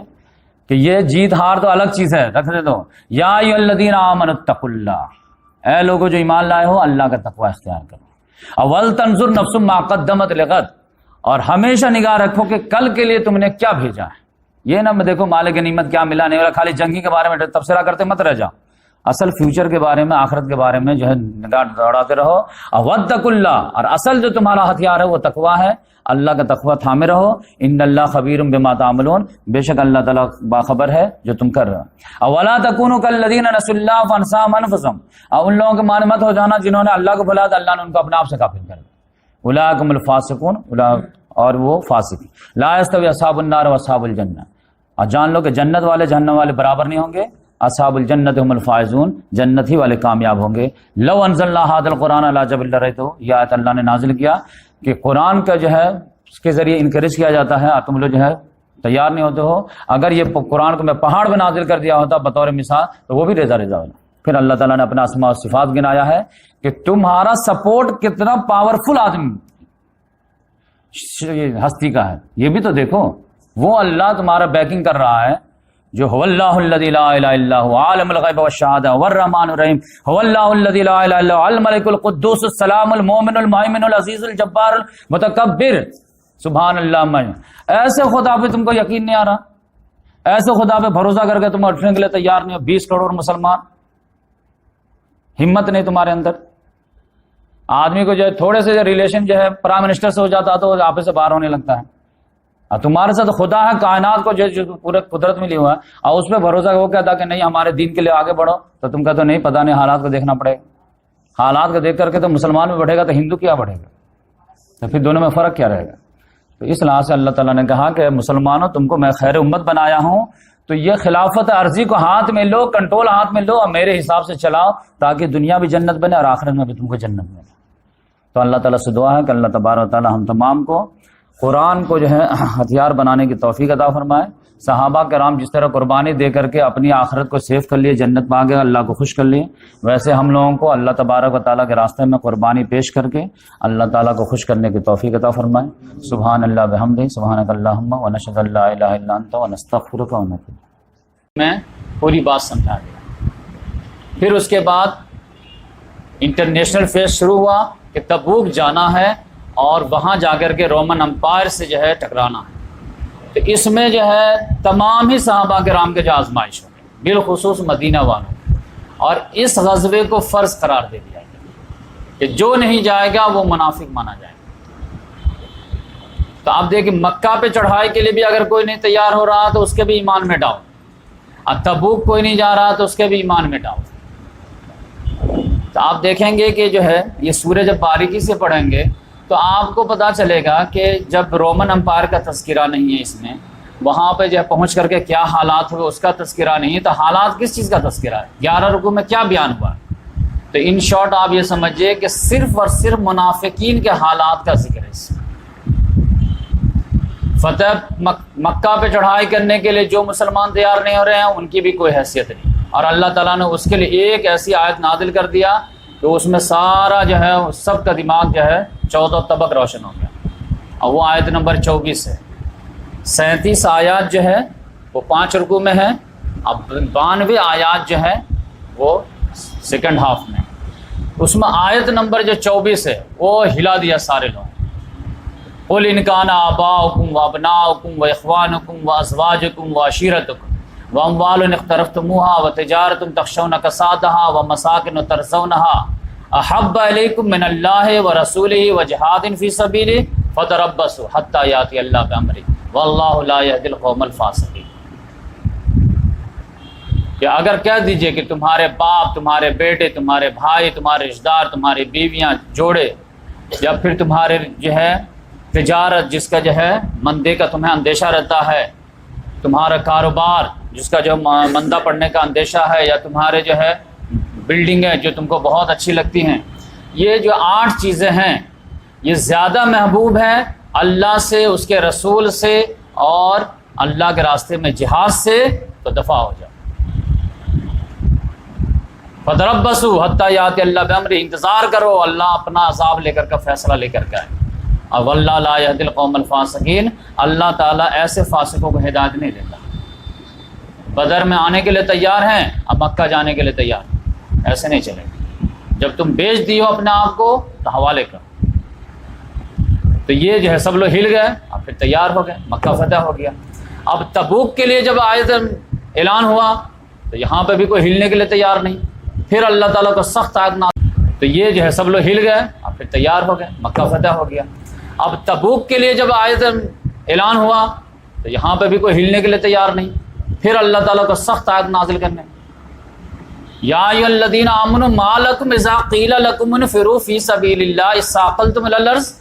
کہ یہ جیت ہار تو الگ چیز ہے، رکھنے دو۔ یا ایھا الذین آمنوا اتقوا اللہ، اے لوگوں جو ایمان لائے ہو اللہ کا تقوی اختیار کرو۔ اول تنظر نفس ما قدمت لغد، اور ہمیشہ نگاہ رکھو کہ کل کے لیے تم نے کیا بھیجا ہے۔ یہ نہ دیکھو مال غنیمت کیا ملا نہیں، خالی جنگی کے بارے میں تبصرہ کرتے مت رہ جاؤ، اصل فیوچر کے بارے میں، آخرت کے بارے میں جو ہے نگاہ دوڑاتے رہو۔ واتقوا اللہ، اور اصل جو تمہارا ہتھیار ہے وہ تقوی ہے، اللہ کا تقوی تھامے رہو۔ ان اللہ خبیر بما تعملون، بے شک اللہ تعالیٰ باخبر ہے جو تم کر رہے ہو۔ اولا تکونوا کالذین نسوا اللہ فانساهم انفسهم، اور ان لوگوں کے مانند مت ہو جانا جنہوں نے اللہ کو بھلا دیا، اللہ نے ان کو اپنے آپ سے غافل کر دیا۔ اولئک هم الفاسقون، اور وہ فاسق۔ لا یستوی اصحاب النار واصحاب الجنہ، اور جان لو کہ جنت والے جہنم والے برابر نہیں ہوں گے۔ اصحاب الجنت هم الفائزون، جنت ہی والے کامیاب ہوں گے۔ لو انزلنا هذا القرآن على جبل لرأيته، یہ آیت اللہ نے نازل کیا کہ قرآن کا جو ہے اس کے ذریعے انکریج کیا جاتا ہے، اور تم لوگ جو ہے تیار نہیں ہوتے ہو۔ اگر یہ قرآن کو میں پہاڑ پہ نازل کر دیا ہوتا بطور مثال تو وہ بھی ریزہ ریزہ ہونا۔ پھر اللہ تعالیٰ نے اپنا اسماء و صفات گنایا ہے کہ تمہارا سپورٹ کتنا پاورفل آدمی ہستی کا ہے، یہ بھی تو دیکھو۔ وہ اللہ تمہارا بیکنگ کر رہا ہے جو هو اللہ الذی لا الہ الا هو عالم الغیب والشہادہ والرحمن الرحیم، هو اللہ الذی لا الہ الا هو الملک القدوس السلام المؤمن المہیمن العزیز الجبار المتکبر، سبحان اللہ۔ میں ایسے خدا پہ تم کو یقین نہیں آ رہا، ایسے خدا پہ بھروسہ کر کے تم اٹھنے کے لیے تیار نہیں ہو۔ 20 کروڑ مسلمان، ہمت نہیں تمہارے اندر۔ آدمی کو جو ہے تھوڑے سے ریلیشن جو ہے پرائم منسٹر سے ہو جاتا تو آپس سے باہر ہونے لگتا ہے، اور تمہارے ساتھ خدا ہے کائنات کو جو پورے قدرت ملی ہوا ہے، اور اس پہ بھروسہ وہ کہتا کہ نہیں ہمارے دین کے لیے آگے بڑھو، تو تم کہتے نہیں پتہ نہیں، حالات کو دیکھنا پڑے گا۔ حالات کو دیکھ کر کے تو مسلمان بھی بڑھے گا تو ہندو کیا بڑھے گا، تو پھر دونوں میں فرق کیا رہے گا۔ تو اس لحاظ سے اللہ تعالیٰ نے کہا کہ مسلمانوں تم کو میں خیر امت بنایا ہوں، تو یہ خلافت عرضی کو ہاتھ میں لو، کنٹرول ہاتھ میں لو، اور میرے حساب سے چلاؤ، تاکہ دنیا بھی جنت بنے اور آخرت میں بھی تم کو جنت ملے۔ تو اللہ تعالیٰ سے دعا ہے کہ اللہ تبارک و تعالیٰ ہم تمام کو قرآن کو جو ہے ہتھیار بنانے کی توفیق عطا فرمائے۔ صحابہ کرام جس طرح قربانی دے کر کے اپنی آخرت کو سیف کر لیے، جنت پا گئے، اللہ کو خوش کر لیے، ویسے ہم لوگوں کو اللہ تبارک و تعالیٰ کے راستے میں قربانی پیش کر کے اللہ تعالیٰ کو خوش کرنے کی توفیق عطا فرمائے۔ سبحان اللہ بحمدہ، سبحانک اللہم ونشہد ان لا الہ الا انت ونستغفرک ونتوب الیک۔ میں پوری بات سمجھا دیا۔ پھر اس کے بعد انٹرنیشنل فیز شروع ہوا کہ تبوک جانا ہے اور وہاں جا کر کے رومن امپائر سے جو ہے ٹکرانا ہے۔ تو اس میں جو ہے تمام ہی صحابہ کرام کے جو آزمائش ہوں گے، بالخصوص مدینہ والوں، اور اس غزوے کو فرض قرار دے دیا گیا کہ جو نہیں جائے گا وہ منافق مانا جائے گا۔ تو آپ دیکھیں مکہ پہ چڑھائی کے لیے بھی اگر کوئی نہیں تیار ہو رہا تو اس کے بھی ایمان میں ڈاؤ، اور تبوک کوئی نہیں جا رہا تو اس کے بھی ایمان میں ڈاؤ۔ تو آپ دیکھیں گے کہ جو ہے یہ سورہ جب باریکی سے پڑھیں گے تو آپ کو پتہ چلے گا کہ جب رومن امپائر کا تذکرہ نہیں ہے اس میں، وہاں پہ جو ہے پہنچ کر کے کیا حالات ہوئے اس کا تذکرہ نہیں ہے، تو حالات کس چیز کا تذکرہ ہے؟ 11 رکوع میں کیا بیان ہوا؟ تو ان شارٹ آپ یہ سمجھیے کہ صرف اور صرف منافقین کے حالات کا ذکر ہے اس میں۔ فتح مکہ پہ چڑھائی کرنے کے لیے جو مسلمان تیار نہیں ہو رہے ہیں ان کی بھی کوئی حیثیت نہیں، اور اللہ تعالیٰ نے اس کے لیے ایک ایسی آیت نازل کر دیا کہ اس میں سارا جو ہے سب کا دماغ جو ہے 14 طبق روشن ہو گیا، اور وہ آیت نمبر 24 ہے۔ 37 آیات جو ہے وہ 5 رکوع میں ہے، اب 92 آیات جو ہے وہ سیکنڈ ہاف میں۔ اس میں آیت نمبر جو 24 ہے وہ ہلا دیا سارے لوگ۔ قل ان کان آباؤکم وابناؤکم واخوانکم وازواجکم وعشیرتکم واموال اقترفتموها وتجارۃ تخشون کسادها ومساکن ترضونها احب الیکم من اللہ ورسولہ وجہاد فی سبیلہ فتربصوا حتی یاتی اللہ بامرہ واللہ لا یہدی القوم الفاسقین۔ کہ اگر کہہ دیجئے کہ تمہارے باپ، تمہارے بیٹے، تمہارے بھائی، تمہارے رشتہ دار، تمہاری بیویاں، جوڑے، یا پھر تمہارے جو ہے تجارت جس کا جو ہے مندے کا تمہیں اندیشہ رہتا ہے، تمہارا کاروبار جس کا جو مندہ پڑنے کا اندیشہ ہے، یا تمہارے جو ہے بلڈنگیں جو تم کو بہت اچھی لگتی ہیں، یہ جو 8 چیزیں ہیں یہ زیادہ محبوب ہیں اللہ سے، اس کے رسول سے اور اللہ کے راستے میں جہاد سے تو دفاع ہو جاؤ۔ فتربصوا حتی یاتی اللہ بامرہ، انتظار کرو اللہ اپنا عذاب لے کر کا فیصلہ لے کر کے آئے۔ اور واللہ لا یہدی القوم الفاسقین، اللہ تعالیٰ ایسے فاسقوں کو ہدایت نہیں دیتا۔ بدر میں آنے کے لیے تیار ہیں، اب مکہ جانے کے لیے تیار ہیں، ایسے نہیں چلے گا۔ جب تم بیچ دیو اپنے آپ کو تو حوالے کرو۔ تو یہ جو ہے سب لوگ ہل گئے، اب پھر تیار ہو گئے، مکہ فتح ہو گیا۔ اب تبوک کے لیے جب آیت اعلان ہوا تو یہاں پہ بھی کوئی ہلنے کے لیے تیار نہیں، پھر اللہ تعالیٰ کو سخت آیت نازل۔ تو یہ جو ہے سب لوگ ہل گئے، اب پھر تیار ہو گئے، مکہ فتح ہو گیا۔ اب تبوک کے لیے جب آیت اعلان ہوا تو یہاں پہ بھی کوئی ہلنے کے لیے تیار نہیں، پھر اللہ تعالیٰ کو سخت آیت نازل کرنے، یا ایھا الذین آمنوا ما لکم اذا قیل لکم انفروا فی سبیل اللہ اثاقلتم الی الارض،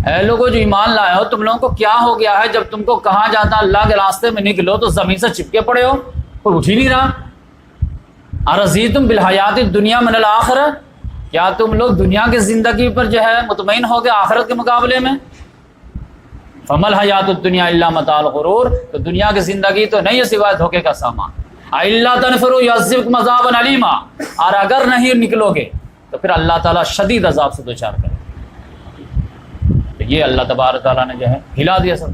اے لوگوں جو ایمان لائے ہو، تم لوگوں کو کیا ہو گیا ہے جب تم کو کہا جاتا اللہ کے راستے میں نکلو تو زمین سے چپکے پڑے ہو، کوئی اٹھ ہی نہیں رہا۔ ارضیتم بالحیات الدنیا من الآخرہ، کیا تم لوگ دنیا کی زندگی پر جو ہے مطمئن ہو گئے آخرت کے مقابلے میں؟ فما الحیات الدنیا الا متاع الغرور، تو دنیا کی زندگی تو نہیں ہے سوائے دھوکے کا سامان۔ الا تنفروا یعذبکم عذابا علیما، اور اگر نہیں نکلو گے تو پھر اللہ تعالیٰ شدید عذاب سے دوچار کرے۔ تو یہ اللہ تبارک تعالیٰ نے جو ہے ہلا دیا سب،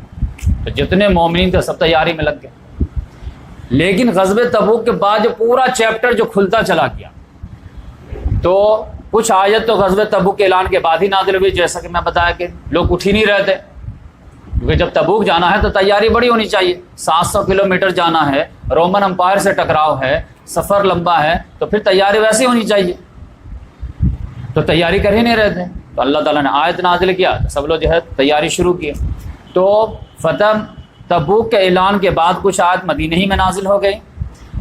تو جتنے مومنین تھے سب تیاری میں لگ گئے۔ لیکن غزوہ تبوک کے بعد جو پورا چیپٹر جو کھلتا چلا گیا، تو کچھ آیت تو غزوہ تبوک کے اعلان کے بعد ہی نازل ہوئی، جیسا کہ میں بتایا کہ لوگ اٹھ ہی نہیں رہے تھے، کیونکہ جب تبوک جانا ہے تو تیاری بڑی ہونی چاہیے، 700 کلومیٹر جانا ہے، رومن امپائر سے ٹکراؤ ہے، سفر لمبا ہے، تو پھر تیاری ویسی ہونی چاہیے، تو تیاری کر ہی نہیں رہے تھے۔ تو اللہ تعالیٰ نے آیت نازل کیا تو سب لوگ جو ہے تیاری شروع کی۔ تو فتح تبوک کے اعلان کے بعد کچھ آیت مدینہ ہی میں نازل ہو گئی،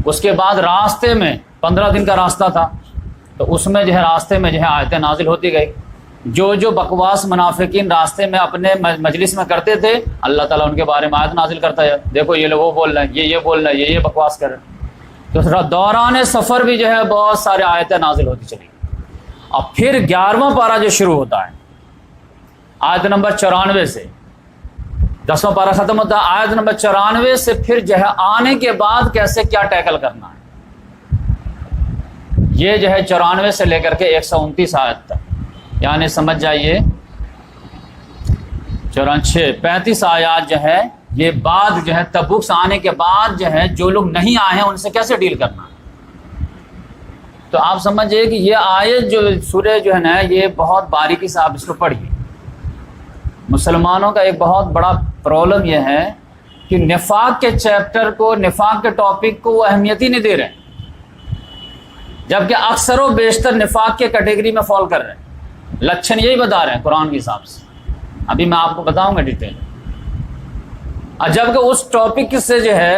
اس کے بعد راستے میں 15 دن کا راستہ تھا، تو اس میں جو ہے راستے میں جو ہے آیتیں نازل ہوتی گئی۔ جو بکواس منافقین راستے میں اپنے مجلس میں کرتے تھے، اللہ تعالیٰ ان کے بارے میں آیت نازل کرتا ہے، دیکھو یہ لوگ وہ بول رہے ہیں، یہ بول رہے ہیں، یہ بکواس کر رہے ہیں۔ تو دوران سفر بھی جو ہے بہت سارے آیتیں نازل ہوتی چلی۔ اب پھر 11واں پارہ جو شروع ہوتا ہے آیت نمبر 94 سے، 10واں پارہ ختم ہوتا ہے آیت نمبر 94 سے، پھر جو ہے آنے کے بعد کیسے کیا ٹیکل کرنا ہے، یہ جو ہے 94 سے لے کر کے 129 آیت تک، یعنی سمجھ جائیے 35 آیات جو ہے یہ بعد جو ہے تبوک سے آنے کے بعد جو ہے جو لوگ نہیں آئے ہیں ان سے کیسے ڈیل کرنا ہے۔ تو آپ سمجھئے کہ یہ آیت جو سورہ جو ہے نا یہ بہت باریکی سے آپ اس کو پڑھیے۔ مسلمانوں کا ایک بہت بڑا پرابلم یہ ہے کہ نفاق کے چیپٹر کو، نفاق کے ٹاپک کو وہ اہمیت ہی نہیں دے رہے، جبکہ اکثر و بیشتر نفاق کے کیٹیگری میں فال کر رہے ہیں، لچھن یہی بتا رہے ہیں قرآن کے حساب سے، ابھی میں آپ کو بتاؤں گا ڈیٹیل۔ اور جبکہ اس ٹاپک سے جو ہے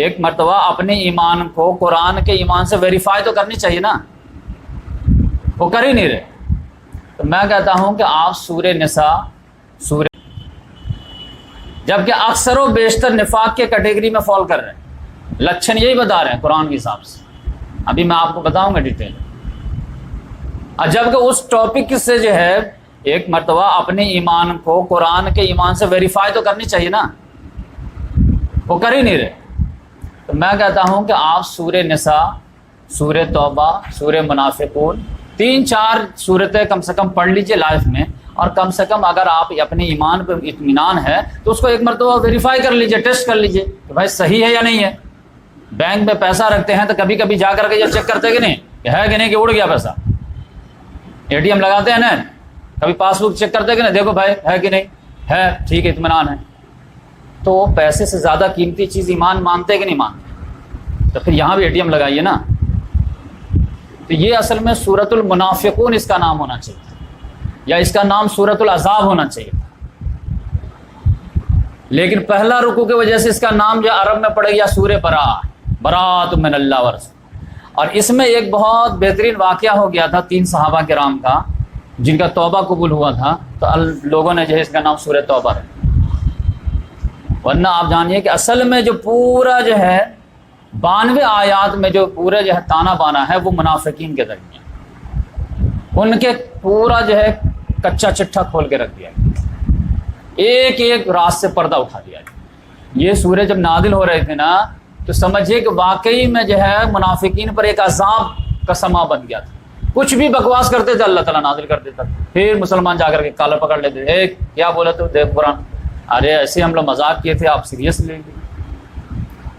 ایک مرتبہ اپنے ایمان کو قرآن کے ایمان سے ویریفائی تو کرنی چاہیے نا، وہ کر ہی نہیں رہے۔ تو میں کہتا ہوں کہ آپ سورہ نساء، جبکہ اکثر و بیشتر نفاق کے کیٹیگری میں فال کر رہے ہیں، لچھن یہی بتا رہے ہیں قرآن کے حساب سے، ابھی میں آپ کو بتاؤں گا ڈیٹیل۔ اور جبکہ اس ٹاپک سے جو ہے ایک مرتبہ اپنے ایمان کو قرآن کے ایمان سے ویریفائی تو کرنی چاہیے نا، وہ کر ہی نہیں رہے۔ تو میں کہتا ہوں کہ آپ سورہ نساء، سورہ توبہ، سورہ منافقون، 3-4 صورتیں کم سے کم پڑھ لیجئے لائف میں، اور کم سے کم اگر آپ اپنے ایمان پر اطمینان ہے تو اس کو ایک مرتبہ ویریفائی کر لیجئے، ٹیسٹ کر لیجئے کہ بھائی صحیح ہے یا نہیں ہے۔ بینک میں پیسہ رکھتے ہیں تو کبھی کبھی جا کر کے یہ چیک کرتے کہ نہیں کہ ہے کہ نہیں کہ اڑ گیا پیسہ۔ اے ٹی ایم لگاتے ہیں نا، کبھی پاس بک چیک کرتے کہ نہیں، دیکھو بھائی ہے کہ نہیں ہے، ٹھیک ہے اطمینان ہے۔ تو پیسے سے زیادہ قیمتی چیز ایمان مانتے کہ نہیں مانتے؟ تو پھر یہاں بھی اے ٹی ایم لگائیے نا۔ تو یہ اصل میں سورۃ المنافقون اس کا نام ہونا چاہیے، یا اس کا نام سورۃ العذاب ہونا چاہیے، لیکن پہلا رکوع کی وجہ سے اس کا نام جو عرب میں پڑے گیا سورہ براۃ من اللہ ورسولہ۔ اور اس میں ایک بہت بہترین واقعہ ہو گیا تھا 3 صحابہ کرام کا جن کا توبہ قبول ہوا تھا، تو لوگوں نے جو ہے اس کا نام سورہ توبہ رکھا۔ ورنہ آپ جانیے کہ اصل میں جو پورا جو ہے 92 آیات میں جو پورا جو ہے تانا بانا ہے وہ منافقین کے درمیان، ان کے پورا جو ہے کچا چٹھا کھول کے رکھ دیا گیا، ایک ایک راز سے پردہ اٹھا دیا گیا۔ یہ سورہ جب نازل ہو رہے تھے نا تو سمجھیے کہ واقعی میں جو ہے منافقین پر ایک عذاب کا سما بن گیا تھا. کچھ بھی بکواس کرتے تھے اللہ تعالیٰ نازل کر دیتا. پھر مسلمان جا کر کے کالر پکڑ لیتے تھے, کیا بولا تو دیکھ قرآن, ارے ایسے ہم لوگ مذاق کیے تھے, آپ سیریس لے لیے.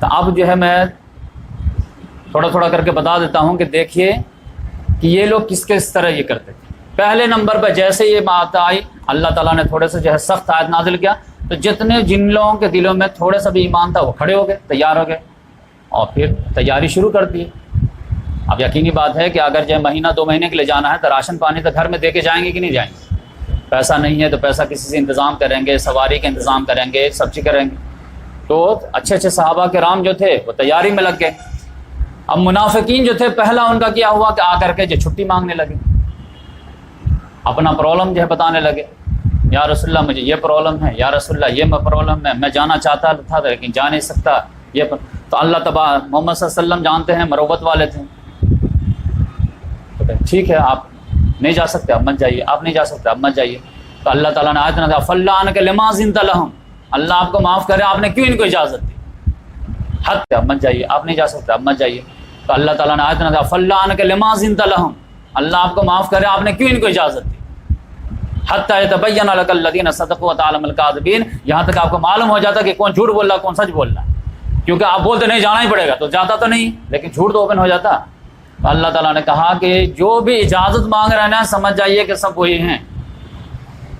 تو اب جو ہے میں تھوڑا تھوڑا کر کے بتا دیتا ہوں کہ دیکھیے کہ یہ لوگ کس طرح یہ کرتے تھے. پہلے نمبر پہ جیسے یہ بات آئی اللہ تعالیٰ نے تھوڑے سے جو ہے سخت آیت نازل کیا, تو جتنے جن لوگوں کے دلوں میں تھوڑے سا بھی ایمان تھا وہ کھڑے ہو گئے, تیار ہو گئے, اور پھر تیاری شروع کر دی. اب یقینی بات ہے کہ اگر جو مہینہ 2 مہینے کے لیے جانا ہے تو راشن پانی تو گھر میں دے کے جائیں گے کہ نہیں جائیں گے. پیسہ نہیں ہے تو پیسہ کسی سے انتظام کریں گے, سواری کا انتظام کریں گے, سب چیز کریں گے. تو اچھے صحابہ کرام جو تھے وہ تیاری میں لگ گئے. اب منافقین جو تھے پہلا ان کا کیا ہوا کہ آ کر کے جو چھٹی مانگنے لگے, اپنا پرابلم جو ہے بتانے لگے. یا رسول اللہ مجھے یہ پرابلم ہے, یا رسول اللہ یہ پرابلم ہے, میں جانا چاہتا تھا لیکن جا نہیں سکتا. یہ تو اللہ تبارک محمد صلی اللہ علیہ وسلم جانتے ہیں مروت والے تھے. ٹھیک ہے آپ نہیں جا سکتے اب مت جائیے, آپ نہیں جا سکتے اب مت جائیے. تو اللہ تعالیٰ نے آیت نازل فَلَّا أَنَّكَ لِمَا زِنْتَ لَهُمْ, اللہ آپ کو معاف کرے آپ نے کیوں ان کو اجازت دی, حد اب مت جائیے, آپ نہیں جا سکتے اب مت جائیے. تو اللہ تعالیٰ نے آیت نازل فَلَّا أَنَّكَ لِمَا زِنْتَ لَهُمْ, اللہ آپ کو معاف کرے آپ نے کیوں ان کو اجازت دی. حَتَّى يَتَبَيَّنَ لَكَ الَّذِينَ صَدَقُوا وَتَعْلَمَ الْكَاذِبِينَ, یہاں تک آپ کو معلوم ہو جاتا کہ کون جھوٹ بول رہا کون سچ بول رہا ہے. کیونکہ آپ بولتے نہیں جانا ہی پڑے گا تو جاتا تو نہیں, لیکن جھوٹ تو اوپن ہو جاتا. تو اللہ تعالیٰ نے کہا کہ جو بھی اجازت مانگ رہے ہیں نا سمجھ جائیے کہ سب وہی ہیں.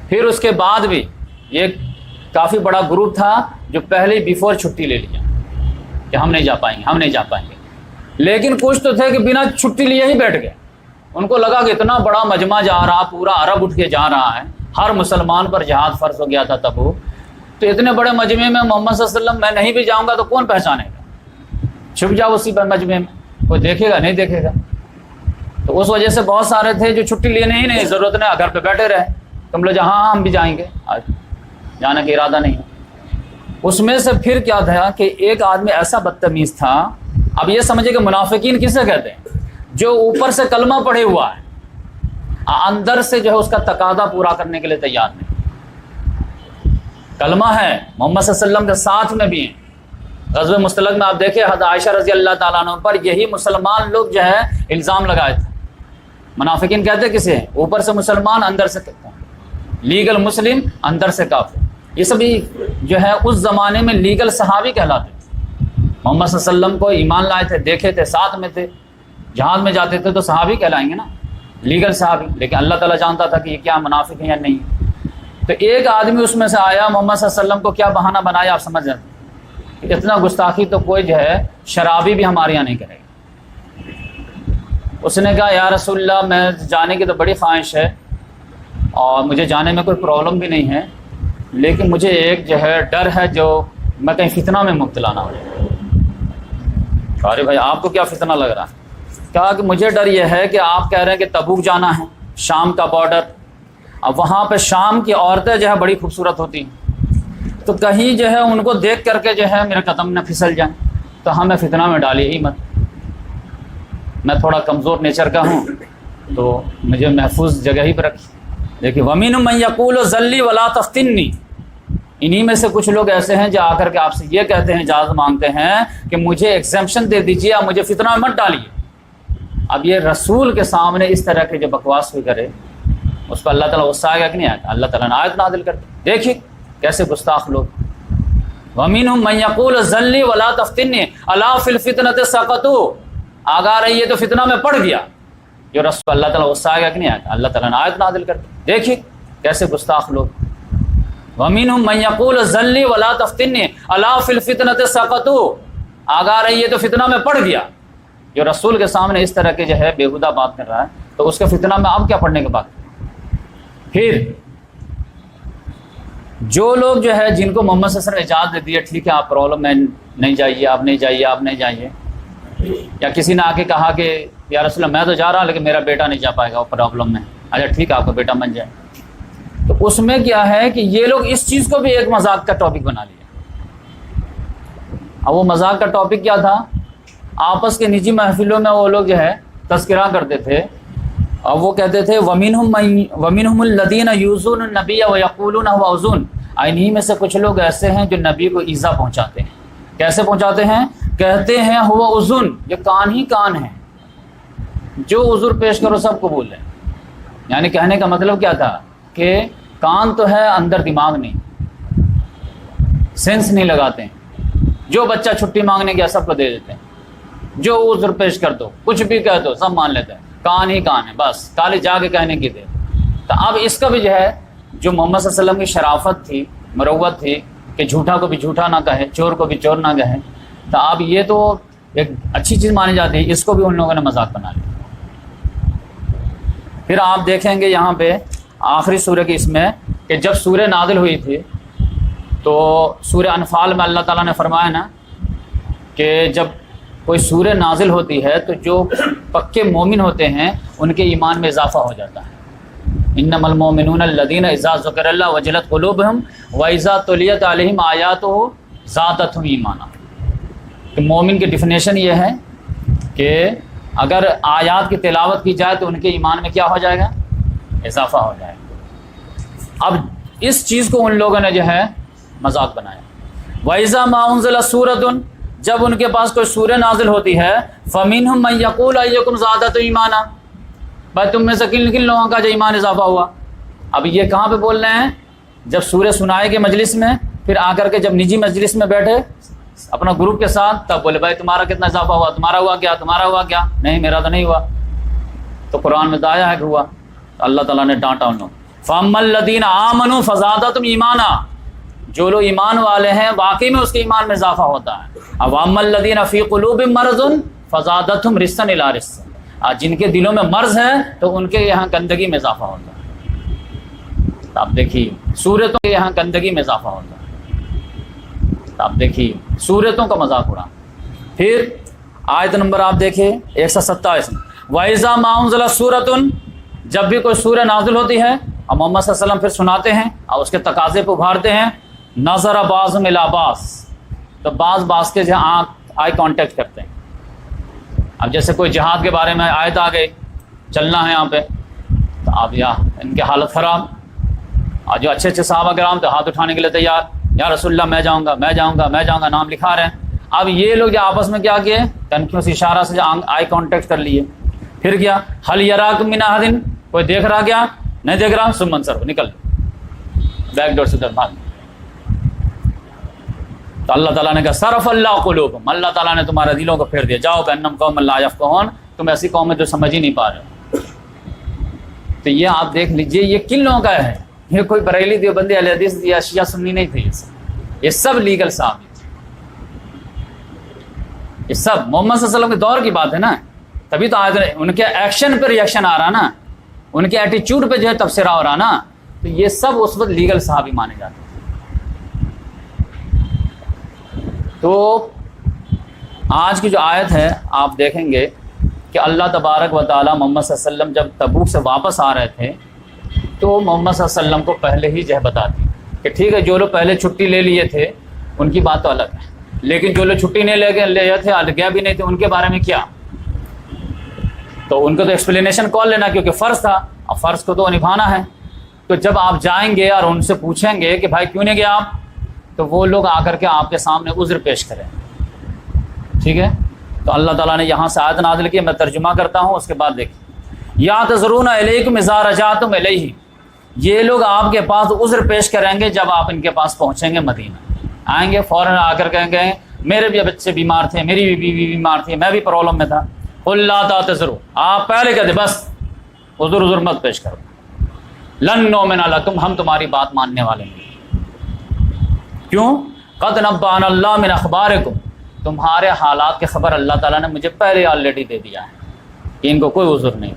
پھر اس کے بعد بھی یہ کافی بڑا گروپ تھا جو پہلے بیفور چھٹی لے لیا کہ ہم نہیں جا پائیں گے, ہم نہیں جا پائیں گے. لیکن کچھ تو تھے کہ بنا چھٹی لیے ہی بیٹھ گئے. ان کو لگا کہ اتنا بڑا مجمع جا رہا, پورا عرب اٹھ کے جا رہا ہے, ہر مسلمان پر جہاد فرض ہو گیا تھا تبوک, تو اتنے بڑے مجمع میں محمد صلی اللہ علیہ وسلم میں نہیں بھی جاؤں گا تو کون پہچانے گا, چھپ جاؤ اسی مجمع میں, کوئی دیکھے گا نہیں دیکھے گا. تو اس وجہ سے بہت سارے تھے جو چھٹی لیے نہیں ضرورت نہیں, گھر پہ بیٹھے رہے. تم لوگ ہاں ہم بھی جائیں گے, جانے کا ارادہ نہیں. اس میں سے پھر کیا تھا کہ ایک آدمی ایسا بدتمیز تھا. اب یہ سمجھے کہ منافقین کسے کہتے ہیں, جو اوپر سے کلمہ پڑھے ہوا ہے اندر سے جو ہے اس کا تقاضا پورا کرنے کے لیے تیار نہیں. کلمہ ہے, محمد صلی اللہ علیہ وسلم کے ساتھ میں بھی ہیں. غزوہ مستلق میں آپ دیکھیں حضرت عائشہ رضی اللہ تعالیٰ عنہ پر یہی مسلمان لوگ جو ہے الزام لگائے تھے. منافقین کہتے کسے, اوپر سے مسلمان اندر سے لیگل مسلم اندر سے کافر. یہ سبھی جو ہے اس زمانے میں لیگل صحابی کہلاتے تھے. محمد صلی اللہ علیہ وسلم کو ایمان لائے تھے, دیکھے تھے, ساتھ میں تھے, جہاد میں جاتے تھے تو صحابی کہلائیں گے نا, لیگل صحابی. لیکن اللہ تعالیٰ جانتا تھا کہ یہ کیا منافق ہیں یا نہیں. تو ایک آدمی اس میں سے آیا, محمد صلی اللہ علیہ وسلم کو کیا بہانہ بنایا آپ سمجھ جاتے, اتنا گستاخی تو کوئی جو ہے شرابی بھی ہمارے یہاں نہیں کرے گا. اس نے کہا یا رسول اللہ میں جانے کی تو بڑی خواہش ہے اور مجھے جانے میں کوئی پرابلم بھی نہیں ہے, لیکن مجھے ایک جو ہے ڈر ہے جو میں کہیں فتنہ میں مبتلا نہ ہو جائے. ارے بھائی آپ کو کیا فتنہ لگ رہا ہے؟ کہا کہ مجھے ڈر یہ ہے کہ آپ کہہ رہے ہیں کہ تبوک جانا ہے, شام کا بارڈر, اب وہاں پہ شام کی عورتیں جو ہے بڑی خوبصورت ہوتی ہیں, تو کہیں جو ہے ان کو دیکھ کر کے جو ہے میرے قدم نہ پھسل جائیں, تو ہمیں فتنہ میں ڈالیے ہی مت. میں تھوڑا کمزور نیچر کا ہوں تو مجھے محفوظ جگہ ہی پہ رکھی. دیکھیے وَمِنْهُمْ مَنْ يَقُولُ ذَلِّ وَلَا تَفْتِنِّي, انہی میں سے کچھ لوگ ایسے ہیں جو آ کر کے آپ سے یہ کہتے ہیں, اجازت مانگتے ہیں کہ مجھے ایگزمپشن دے دیجیے, آپ مجھے فتنہ میں مت ڈالیے. اب یہ رسول کے سامنے اس طرح کے جو بکواس بھی کرے اس پر اللہ تعالیٰ غصہ آئے گا کہ نہیں آئے گا؟ اللہ تعالیٰ نے آیت نازل کر دی. دیکھیے کیسے گستاخ لوگ. وَمِنْهُمْ مَنْ يَقُولُ ذَلِّ وَلَا تَفْتِنِّي أَلَا فِي الْفِتْنَةِ سَقَطُوا, آگاہ رہی ہے تو فتنہ میں پڑ گیا. جو رسول اللہ تعالیٰ غصہ آئے گا کہ نہیں آئے گا؟ اللہ تعالیٰ نے آیت نازل کر دی. دیکھیے کیسے گستاخ لوگ. وَمِنْهُمْ مَنْ يَقُولُ ذَلِّ وَلَا تَفْتِنِّي أَلَا فِي الْفِتْنَةِ سَقَطُوا, آگاہ رہی ہے تو فتنہ میں پڑ گیا. جو رسول کے سامنے اس طرح کے جو ہے بےہودہ بات کر رہا ہے تو اس کے فتنہ میں اب کیا پڑھنے کے بعد. پھر جو لوگ جو ہے جن کو محمد صلی اللہ علیہ وسلم اجازت دے دی ہے, ٹھیک ہے آپ پرابلم میں نہیں جائیے, آپ نہیں جائیے, آپ نہیں جائیے, یا کسی نے آ کے کہا کہ یا رسول اللہ میں تو جا رہا لیکن میرا بیٹا نہیں جا پائے گا, وہ پرابلم میں. اچھا ٹھیک ہے آپ کا بیٹا بن جائے. تو اس میں کیا ہے کہ یہ لوگ اس چیز کو بھی ایک مذاق کا ٹاپک بنا لیا. اب وہ مذاق کا ٹاپک کیا تھا, آپس کے نجی محفلوں میں وہ لوگ جو ہے تذکرہ کرتے تھے اور وہ کہتے تھے وَمِنْهُمْ الَّذِينَ يُؤْذُونَ النَّبِيَّ وَيَقُولُونَ هُوَ أُذُنٌ, انہی میں سے کچھ لوگ ایسے ہیں جو نبی کو ایذا پہنچاتے ہیں. کیسے پہنچاتے ہیں؟ کہتے ہیں ہوا اذن، یہ کان ہی کان ہے، جو عذر پیش کرو سب قبول ہے. یعنی کہنے کا مطلب کیا تھا کہ کان تو ہے، اندر دماغ نہیں، سینس نہیں لگاتے ہیں. جو بچہ چھٹی مانگنے گیا سب کو دے دیتے ہیں، جو عذر پیش کر دو، کچھ بھی کہہ دو سب مان لیتے ہیں. کان ہی کان ہے، بس کالے جا کے کہنے کی دے. تو اب اس کا بھی جو ہے، جو محمد صلی اللہ علیہ وسلم کی شرافت تھی، مروت تھی کہ جھوٹا کو بھی جھوٹا نہ کہے، چور کو بھی چور نہ کہے، تو اب یہ تو ایک اچھی چیز مانی جاتی ہے، اس کو بھی ان لوگوں نے مذاق بنا لیا. پھر آپ دیکھیں گے یہاں پہ آخری سورہ کی اس میں کہ جب سورہ نازل ہوئی تھی تو سورہ انفال میں اللہ تعالیٰ نے فرمایا نا کہ جب کوئی سورہ نازل ہوتی ہے تو جو پکے مومن ہوتے ہیں ان کے ایمان میں اضافہ ہو جاتا ہے. انما المؤمنون الذین اذا ذکر اللہ وجلت قلوبہم واذا تلیت علیہم آیاتہ زادتہم ایمانا. کہ مومن کی ڈیفینیشن یہ ہے کہ اگر آیات کی تلاوت کی جائے تو ان کے ایمان میں کیا ہو جائے گا؟ اضافہ ہو جائے گا. اب اس چیز کو ان لوگوں نے جو ہے مذاق بنایا. وَإِذَا مَا أُنزِلَ سُورَةٌ، جب ان کے پاس کوئی سورہ نازل ہوتی ہے، فَمِنْهُمْ مَنْ يَقُولُ أَيُّكُمْ زَادَتْهُ ایمانا، بھائی تم میں سے کن کن لوگوں کا جو ایمان اضافہ ہوا. اب یہ کہاں پہ بول رہے ہیں؟ جب سورہ سنائے گے مجلس میں، پھر آ کر کے جب نجی مجلس میں بیٹھے اپنا گروپ کے ساتھ، تب بولے بھائی تمہارا کتنا اضافہ ہوا، تمہارا ہوا کیا، تمہارا ہوا کیا؟ نہیں میرا تو نہیں ہوا. تو قرآن میں تو آیا ہے کہ ہوا. تو اللہ تعالیٰ نے ڈانٹا ان لوگ. فَأَمَّا الَّذِينَ آمَنُوا فَزَادَتْهُمْ ایمانا، جو لوگ ایمان والے ہیں واقعی میں اس کے ایمان میں اضافہ ہوتا ہے. اب وَأَمَّا الَّذِينَ فِي قُلُوبِهِمْ مَرَضٌ فَزَادَتْهُمْ رِجْسًا إِلَىٰ رِجْسٍ، جن کے دلوں میں مرض ہے تو ان کے یہاں گندگی میں اضافہ ہوتا ہے. تو آپ دیکھیے سورتوں کے یہاں گندگی میں اضافہ ہوتا ہے. تو آپ دیکھیے سورتوں کا مذاق اڑا. پھر آیت نمبر آپ دیکھیے 127 میں، وَإِذَا مَا أُنزِلَتْ سُورَةٌ، جب بھی کوئی سورہ نازل ہوتی ہے اور محمد صلی اللہ علیہ وسلم پھر سناتے ہیں اور اس کے تقاضے پہ ابھارتے ہیں، نظر بعضهم إلى بعض، تو بعض کے جو آئی کانٹیکٹ کرتے ہیں. اب جیسے کوئی جہاد کے بارے میں آیت آ گئی، چلنا ہے یہاں پہ، تو اب ان کی حالت خراب، اور جو اچھے صحابہ کرام تو ہاتھ اٹھانے کے لیے تیار، یا رسول اللہ میں جاؤں گا میں جاؤں گا میں جاؤں گا، نام لکھا رہے ہیں. اب یہ لوگ جو آپس میں کیا کیے، تنکیوں سے اشارہ سے آئی کانٹیکٹ کر لیے. پھر کیا، حل یراکم من احد، کوئی دیکھ رہا کیا؟ نہیں دیکھ رہا، ثم انصرفوا، نکل بیک ڈور سے بھاگ. تو اللہ تعالیٰ نے کہا صرف اللہ قلوبہم، اللہ تعالیٰ نے تمہارے دلوں کو پھیر دیا، جاؤ بانہم قوم لا یفقہون، تم ایسی قوم ہے جو سمجھ ہی نہیں پا رہے ہو. تو یہ آپ دیکھ لیجئے یہ کن لوگوں کا ہے. یہ کوئی بریلی دیوبندی اہل حدیث یا شیعہ سنی نہیں تھے، یہ سب لیگل صاحب، یہ سب محمد صلی اللہ علیہ وسلم کے دور کی بات ہے نا. تبھی تو آج ان کے ایکشن پہ ریئیکشن آ رہا نا، ان کے ایٹیچیوڈ پہ جو ہے تبصرہ ہو رہا نا. تو یہ سب اس وقت لیگل صحابی مانے جاتے ہیں. تو آج کی جو آیت ہے آپ دیکھیں گے کہ اللہ تبارک و تعالیٰ محمد صلی اللہ علیہ وسلم جب تبوک سے واپس آ رہے تھے تو محمد صلی اللہ علیہ وسلم کو پہلے ہی جو بتا دی کہ ٹھیک ہے جو لوگ پہلے چھٹی لے لیے تھے ان کی بات تو الگ ہے، لیکن جو لوگ چھٹی نہیں لے تھے، گیا بھی نہیں تھے، ان کے بارے میں کیا؟ تو ان کو تو ایکسپلینیشن کون لینا، کیونکہ فرض تھا اور فرض کو تو نبھانا ہے. تو جب آپ جائیں گے اور ان سے پوچھیں گے کہ بھائی کیوں نہیں گیا آپ، تو وہ لوگ آ کر کے آپ کے سامنے عذر پیش کریں. ٹھیک ہے، تو اللہ تعالیٰ نے یہاں سے آیت نازل کی، میں ترجمہ کرتا ہوں، اس کے بعد دیکھیں. یعتذرون الیکم اذا رجعتم الیہ، یہ لوگ آپ کے پاس عذر پیش کریں گے جب آپ ان کے پاس پہنچیں گے. مدینہ آئیں گے، فوراً آ کر کہیں گے میرے بھی بچے بیمار تھے، میری بھی بیوی بیمار تھی، میں بھی پرابلم میں تھا. قل لا تعتذروا، آپ پہلے کہتے بس عذر مت پیش کرو. لن نؤمن لکم، ہم تمہاری بات ماننے والے نہیں. کیوں؟ قد نبأنا اللہ من اخبارکم، تمہارے حالات کی خبر اللہ تعالیٰ نے مجھے پہلے آلریڈی دے دیا ہے کہ ان کو کوئی عذر نہیں.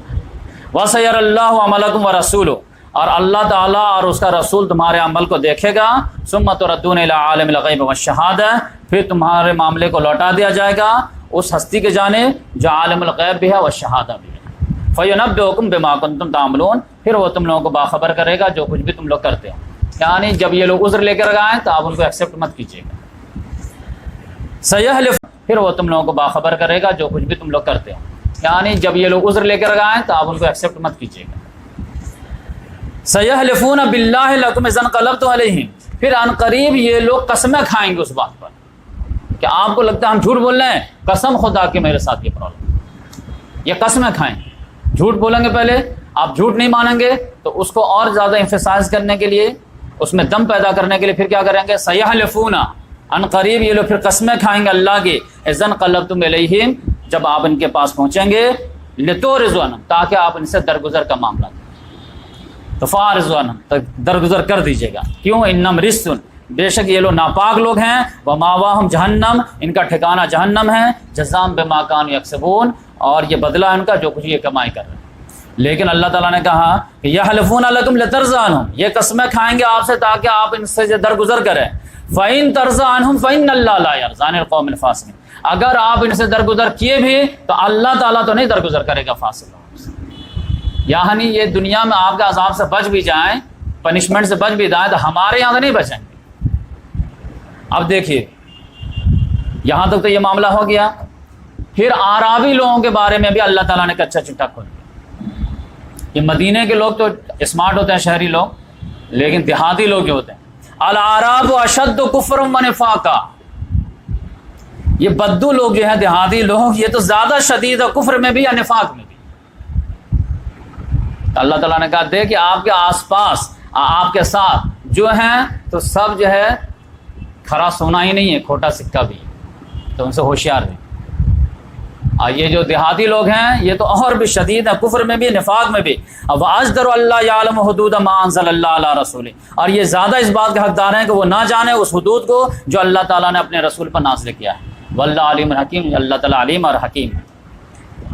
وَسَيَرَ اللَّهُ عَمَلَكُمْ وَرَسُولُهُ، اور اللہ تعالیٰ اور اس کا رسول تمہارے عمل کو دیکھے گا. ثُمَّ تُرَدُّونَ إِلَىٰ عَالِمِ الْغَيْبِ وَالشَّهَادَةِ، پھر تمہارے معاملے کو لوٹا دیا جائے گا اس ہستی کے جانب جو عالم الغیب بھی ہے والشہادہ بھی ہے. فَيُنَبِّئُكُم بِمَا كُنتُمْ تَعْمَلُونَ، پھر وہ تم لوگوں کو باخبر کرے گا جو کچھ بھی تم لوگ کرتے ہو. یعنی جب یہ لوگ عذر لے کر آئیں تو آپ ان کو ایکسیپٹ مت کیجیے گا. سیحلف، پھر وہ تم لوگوں کو باخبر کرے گا جو کچھ بھی تم لوگ کرتے ہو. یعنی جب یہ لوگ عذر لے کر آئیں تو آپ ان کو ایکسیپٹ مت کیجیے گا. سیحلفون باللہ لکم اذا انقلبتم علیہم، پھر ان قریب یہ لوگ قسمیں کھائیں گے اس بات پر کہ آپ کو لگتا ہے ہم جھوٹ بول رہے ہیں، قسم خدا کہ میرے ساتھ یہ پرابلم، یہ قسمیں کھائیں گے، جھوٹ بولیں گے پہلے، آپ جھوٹ نہیں مانیں گے تو اس کو اور زیادہ ایمفیسائز کرنے کے لیے، اس میں دم پیدا کرنے کے لیے پھر کیا کریں گے، سیحلفون، ان قریب یہ لوگ پھر قسمیں کھائیں گے اللہ کی، اذا انقلبتم الیہم، جب آپ ان کے پاس پہنچیں گے، لتعرضوا عنہم، تاکہ آپ ان سے درگزر کا معاملہ کریں، تو فاعرضوا عنہم، درگزر کر دیجیے گا، کیوں، انہم رجس، بے شک یہ لوگ ناپاک لوگ ہیں، وماواہم جہنم، ان کا ٹھکانہ جہنم ہے، جزاء بما کانوا یکسبون، اور یہ بدلہ ان کا جو کچھ یہ کمائی کر رہے ہیں۔ لیکن اللہ تعالیٰ نے کہا کہ یحلفون لکم لترضوا عنہم، یہ قسمیں کھائیں گے آپ سے تاکہ آپ ان سے درگزر کریں، فإن ترضى عنہم فإن اللہ لا يرضى عن القوم الفاسقین، اگر آپ ان سے درگزر کیے بھی تو اللہ تعالیٰ تو نہیں درگزر کرے گا فاسق لوگوں سے، یعنی یہ دنیا میں آپ کے عذاب سے بچ بھی جائیں، پنشمنٹ سے بچ بھی جائیں، تو ہمارے یہاں تو نہیں بچیں گے۔ اب دیکھیے یہاں تک تو یہ معاملہ ہو گیا، پھر اعرابی لوگوں کے بارے میں بھی اللہ تعالیٰ نے کچا چٹا کھول دیا۔ یہ مدینے کے لوگ تو اسمارٹ ہوتے ہیں، شہری لوگ، لیکن دیہاتی لوگ جو ہوتے ہیں، الاعراب اشد کفرا ونفاقا، یہ بدو لوگ جو ہیں دیہاتی لوگ، یہ تو زیادہ شدید ہے کفر میں بھی یا نفاق میں بھی۔ اللہ تعالیٰ نے کہا دے کہ آپ کے آس پاس، آپ کے ساتھ جو ہیں تو سب جو ہے کھرا سونا ہی نہیں ہے، کھوٹا سکہ بھی، تو ان سے ہوشیار رہیں۔ اور یہ جو دیہاتی لوگ ہیں یہ تو اور بھی شدید ہیں، کفر میں بھی، نفاق میں بھی۔ اب اجدر اللہ یعلم حدود ما انزل اللہ علی رسولہ، اور یہ زیادہ اس بات کے حقدار ہیں کہ وہ نہ جانے اس حدود کو جو اللہ تعالیٰ نے اپنے رسول پر نازل کیا ہے۔ واللہ علیم حکیم، اللہ تعالیٰ علیم اور حکیم ہے۔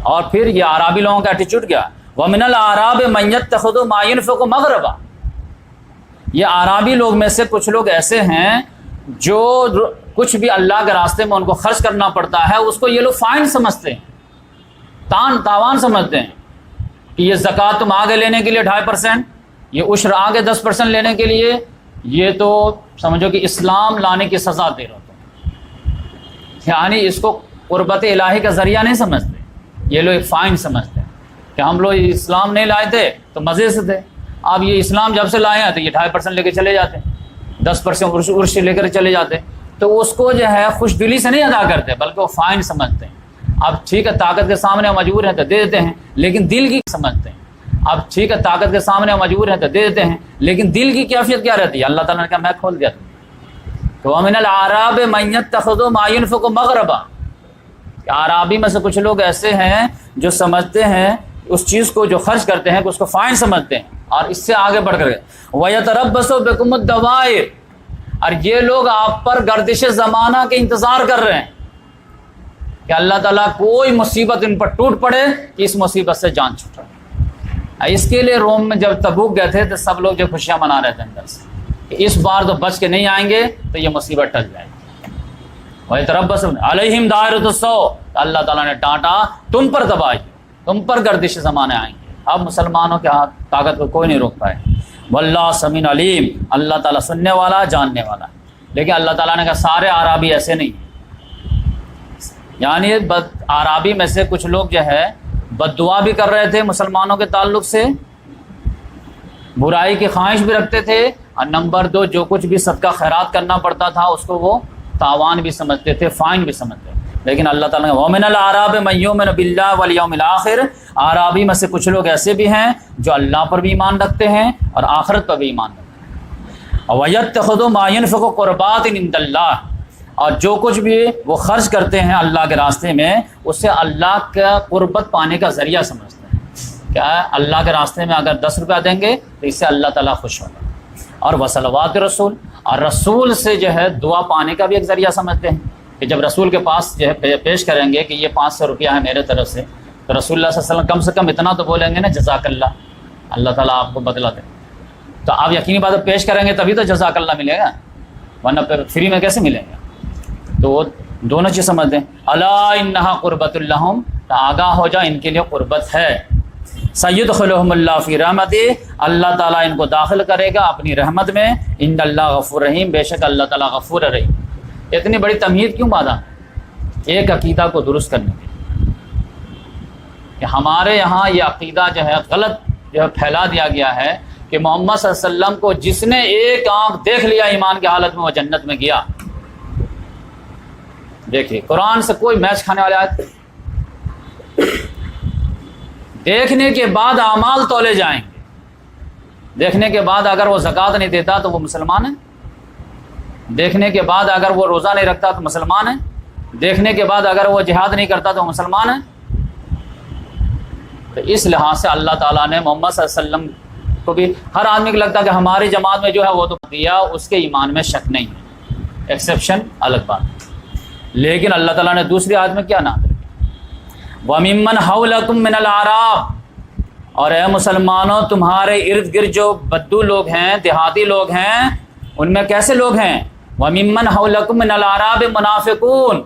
اور پھر یہ اعرابی لوگوں کا ایٹیچیوڈ کیا، ومن الاعراب من یتخذ ما ينفق مغربا، یہ اعرابی لوگ میں سے کچھ لوگ ایسے ہیں جو کچھ بھی اللہ کے راستے میں ان کو خرچ کرنا پڑتا ہے اس کو یہ لوگ فائن سمجھتے ہیں، تاوان سمجھتے ہیں کہ یہ زکوٰۃ تم آگے لینے کے لیے 2.5%، یہ عشر آگے 10% لینے کے لیے، یہ تو سمجھو کہ اسلام لانے کی سزا دے رہا تم، یعنی اس کو قربت الہی کا ذریعہ نہیں سمجھتے، یہ لوگ ایک فائن سمجھتے ہیں کہ ہم لوگ اسلام نہیں لائے تھے تو مزے سے تھے، اب یہ اسلام جب سے لائے ہیں تو یہ 2.5% لے کے چلے جاتے ہیں، 10% عرش لے کر چلے جاتے، تو اس کو جو ہے خوش دلی سے نہیں ادا کرتے بلکہ وہ فائن سمجھتے ہیں۔ اب ٹھیک ہے طاقت کے سامنے مجبور ہیں تو دے دیتے ہیں، لیکن دل کی سمجھتے ہیں، اب ٹھیک ہے طاقت کے سامنے مجبور ہیں تو دے دیتے ہیں، لیکن دل کی کیفیت کیا رہتی ہے، اللہ تعالیٰ نے کہا میں کھول دیا تو ومن الاعراب من یتخذ ما ينفق مغربا، اعرابی میں سے کچھ لوگ ایسے ہیں جو سمجھتے ہیں اس چیز کو جو خرچ کرتے ہیں کہ اس کو فائن سمجھتے ہیں، اور اس سے آگے بڑھ کر وَيَتَرَبَّصُ بِكُمُ الدَّوَائِرَ، اور یہ لوگ آپ پر گردش زمانہ کے انتظار کر رہے ہیں کہ اللہ تعالیٰ کوئی مصیبت ان پر ٹوٹ پڑے کہ اس مصیبت سے جان چھٹائے۔ اس کے لیے روم میں جب تبوک گئے تھے تو سب لوگ جو خوشیاں منا رہے تھے اندر سے کہ اس بار تو بچ کے نہیں آئیں گے تو یہ مصیبت ٹل جائے گی۔ وَيَتَرَبَّصُ عَلَيْهِمْ دَائِرَةُ السَّوْءِ، اللہ تعالیٰ نے ڈانٹا تم پر تباہی، تم پر گردش زمانے آئیں گے، اب مسلمانوں کے ہاتھ طاقت کو کوئی نہیں روک پائے۔ واللہ سمیع علیم، اللہ تعالیٰ سننے والا جاننے والا۔ لیکن اللہ تعالیٰ نے کہا سارے اعرابی ایسے نہیں، یعنی اعرابی میں سے کچھ لوگ جو ہے بد دعا بھی کر رہے تھے مسلمانوں کے تعلق سے، برائی کی خواہش بھی رکھتے تھے، اور نمبر 2 جو کچھ بھی صدقہ خیرات کرنا پڑتا تھا اس کو وہ تاوان بھی سمجھتے تھے، فائن بھی سمجھتے تھے۔ لیکن اللہ تعالیٰ نے وَمِنَ الْأَعْرَابِ مَن يُؤْمِنُ بِاللَّهِ وَالْيَوْمِ الْآخِرِ، اعرابی میں سے کچھ لوگ ایسے بھی ہیں جو اللہ پر بھی ایمان رکھتے ہیں اور آخرت پر بھی ایمان رکھتے ہیں۔ وَيَتَّخِذُ مَا يُنْفِقُ قُرْبَاتٍ عِندَ اللَّهِ، اور جو کچھ بھی وہ خرچ کرتے ہیں اللہ کے راستے میں اسے اللہ کا قربت پانے کا ذریعہ سمجھتے ہیں، کیا ہے اللہ کے راستے میں اگر 10 روپیہ دیں گے تو اس سے اللہ تعالیٰ خوش ہوگا، اور وصلوات رسول، اور رسول سے جو ہے دعا پانے کا بھی ایک ذریعہ سمجھتے ہیں کہ جب رسول کے پاس جو ہے پیش کریں گے کہ یہ 500 روپیہ ہے میرے طرف سے، تو رسول اللہ صلی اللہ علیہ وسلم کم سے کم اتنا تو بولیں گے نا جزاک اللہ، اللہ تعالیٰ آپ کو بدلہ دے، تو آپ یقینی بات پیش کریں گے تبھی تو جزاک اللہ ملے گا، ورنہ فری میں کیسے ملے گا؟ تو وہ دونوں چیز سمجھ دیں، الا انہا قربت لہم، آگاہ ہو جا ان کے لیے قربت ہے، سیدخلہم اللہ فی رحمتہ، اللہ تعالیٰ ان کو داخل کرے گا اپنی رحمت میں، ان اللہ غفور رحیم، بے شک اللہ تعالیٰ غفور رحیم۔ اتنی بڑی تمہید کیوں باندھا؟ ایک عقیدہ کو درست کرنے کے لیے کہ ہمارے یہاں یہ عقیدہ جو ہے غلط جو ہے پھیلا دیا گیا ہے کہ محمد صلی اللہ علیہ وسلم کو جس نے ایک آنکھ دیکھ لیا ایمان کی حالت میں وہ جنت میں گیا. دیکھیے قرآن سے کوئی میچ کھانے والے آیت. دیکھنے کے بعد اعمال تولے جائیں گے. دیکھنے کے بعد اگر وہ زکوٰۃ نہیں دیتا تو وہ مسلمان ہے. دیکھنے کے بعد اگر وہ روزہ نہیں رکھتا تو مسلمان ہے. دیکھنے کے بعد اگر وہ جہاد نہیں کرتا تو مسلمان ہے. تو اس لحاظ سے اللہ تعالیٰ نے محمد صلی اللہ علیہ وسلم کو بھی، ہر آدمی کو لگتا ہے کہ ہماری جماعت میں جو ہے وہ تو دیا، اس کے ایمان میں شک نہیں ہے، ایکسیپشن الگ بات ہے. لیکن اللہ تعالیٰ نے دوسری آیت میں کیا نازل کیا؟ وَمِمَّنْ حَوْلَكُمْ مِنَ الْأَعْرَابِ، اور اے مسلمانوں تمہارے ارد گرد جو بدو لوگ ہیں، دیہاتی لوگ ہیں، ان میں کیسے لوگ ہیں؟ وَمِمَّنْ حَوْلَكُمْ مِنَ الْأَعْرَابِ مُنَافِقُونَ،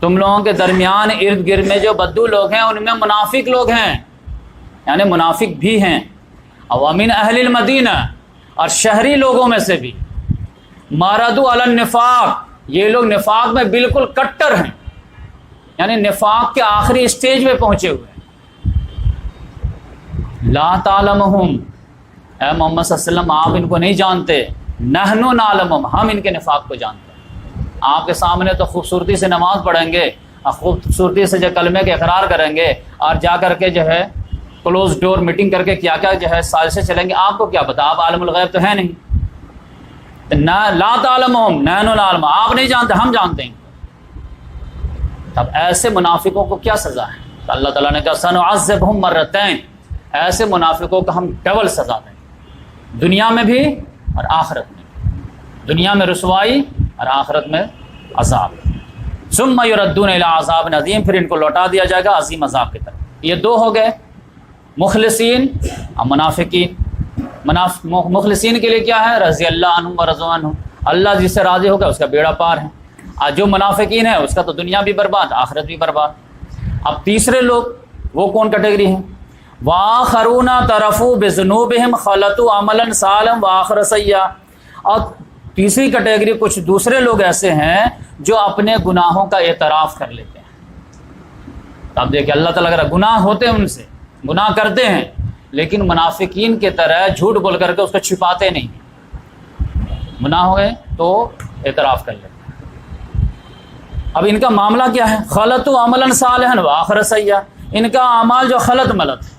تم لوگوں کے درمیان ارد گرد میں جو بدو لوگ ہیں ان میں منافق لوگ ہیں، یعنی منافق بھی ہیں. وَمِنْ أَهْلِ الْمَدِينَةِ، اور شہری لوگوں میں سے بھی. مَارَدُوا عَلَى النِّفَاقِ، یہ لوگ نفاق میں بالکل کٹر ہیں، یعنی نفاق کے آخری اسٹیج پہ پہنچے ہوئے ہیں. لا تعلمہم، اے محمد صلی اللہ علیہ وسلم آپ ان کو نہیں جانتے. نحن نعلمہم، ہم ان کے نفاق کو جانتے ہیں. آپ کے سامنے تو خوبصورتی سے نماز پڑھیں گے، خوبصورتی سے جو کلمے کے اقرار کریں گے، اور جا کر کے جو ہے کلوز ڈور میٹنگ کر کے کیا کیا جو ہے سازشیں چلیں گے. آپ کو کیا پتا، آپ عالم الغیب تو ہے نہیں. لا تعلمہم نحن نعلم، آپ نہیں جانتے ہم جانتے ہیں. اب ایسے منافقوں کو کیا سزا ہے؟ تو اللہ تعالیٰ نے کہا سنعذبہم مرتین، ایسے منافقوں کو ہم ڈبل سزا دیں گے، دنیا میں بھی اور آخرت میں بھی. دنیا میں رسوائی اور آخرت میں عذاب. ثم یردون الی عذاب عظیم، پھر ان کو لوٹا دیا جائے گا عظیم عذاب کی طرف. یہ دو ہو گئے، مخلصین اور منافقین. مخلصین کے لیے کیا ہے؟ رضی اللہ عنہم ورضوا عنہ، اللہ جس سے راضی ہوگا اس کا بیڑا پار ہے. اور جو منافقین ہے اس کا تو دنیا بھی برباد آخرت بھی برباد. اب تیسرے لوگ وہ کون کیٹیگری ہیں؟ وآخرون ترفوا بذنوبہم خلطوا عملا صالحا وآخر سیئا، اور تیسری کیٹیگری کچھ دوسرے لوگ ایسے ہیں جو اپنے گناہوں کا اعتراف کر لیتے ہیں. اب دیکھیں اللہ تعالیٰ اگر گناہ ہوتے ہیں ان سے، گناہ کرتے ہیں، لیکن منافقین کی طرح جھوٹ بول کر کے اس کو چھپاتے نہیں. گناہ ہو گئے تو اعتراف کر لیتے ہیں. اب ان کا معاملہ کیا ہے؟ خلطوا عملا صالحا وآخر سیئا، ان کا اعمال جو خلط ملط ہے،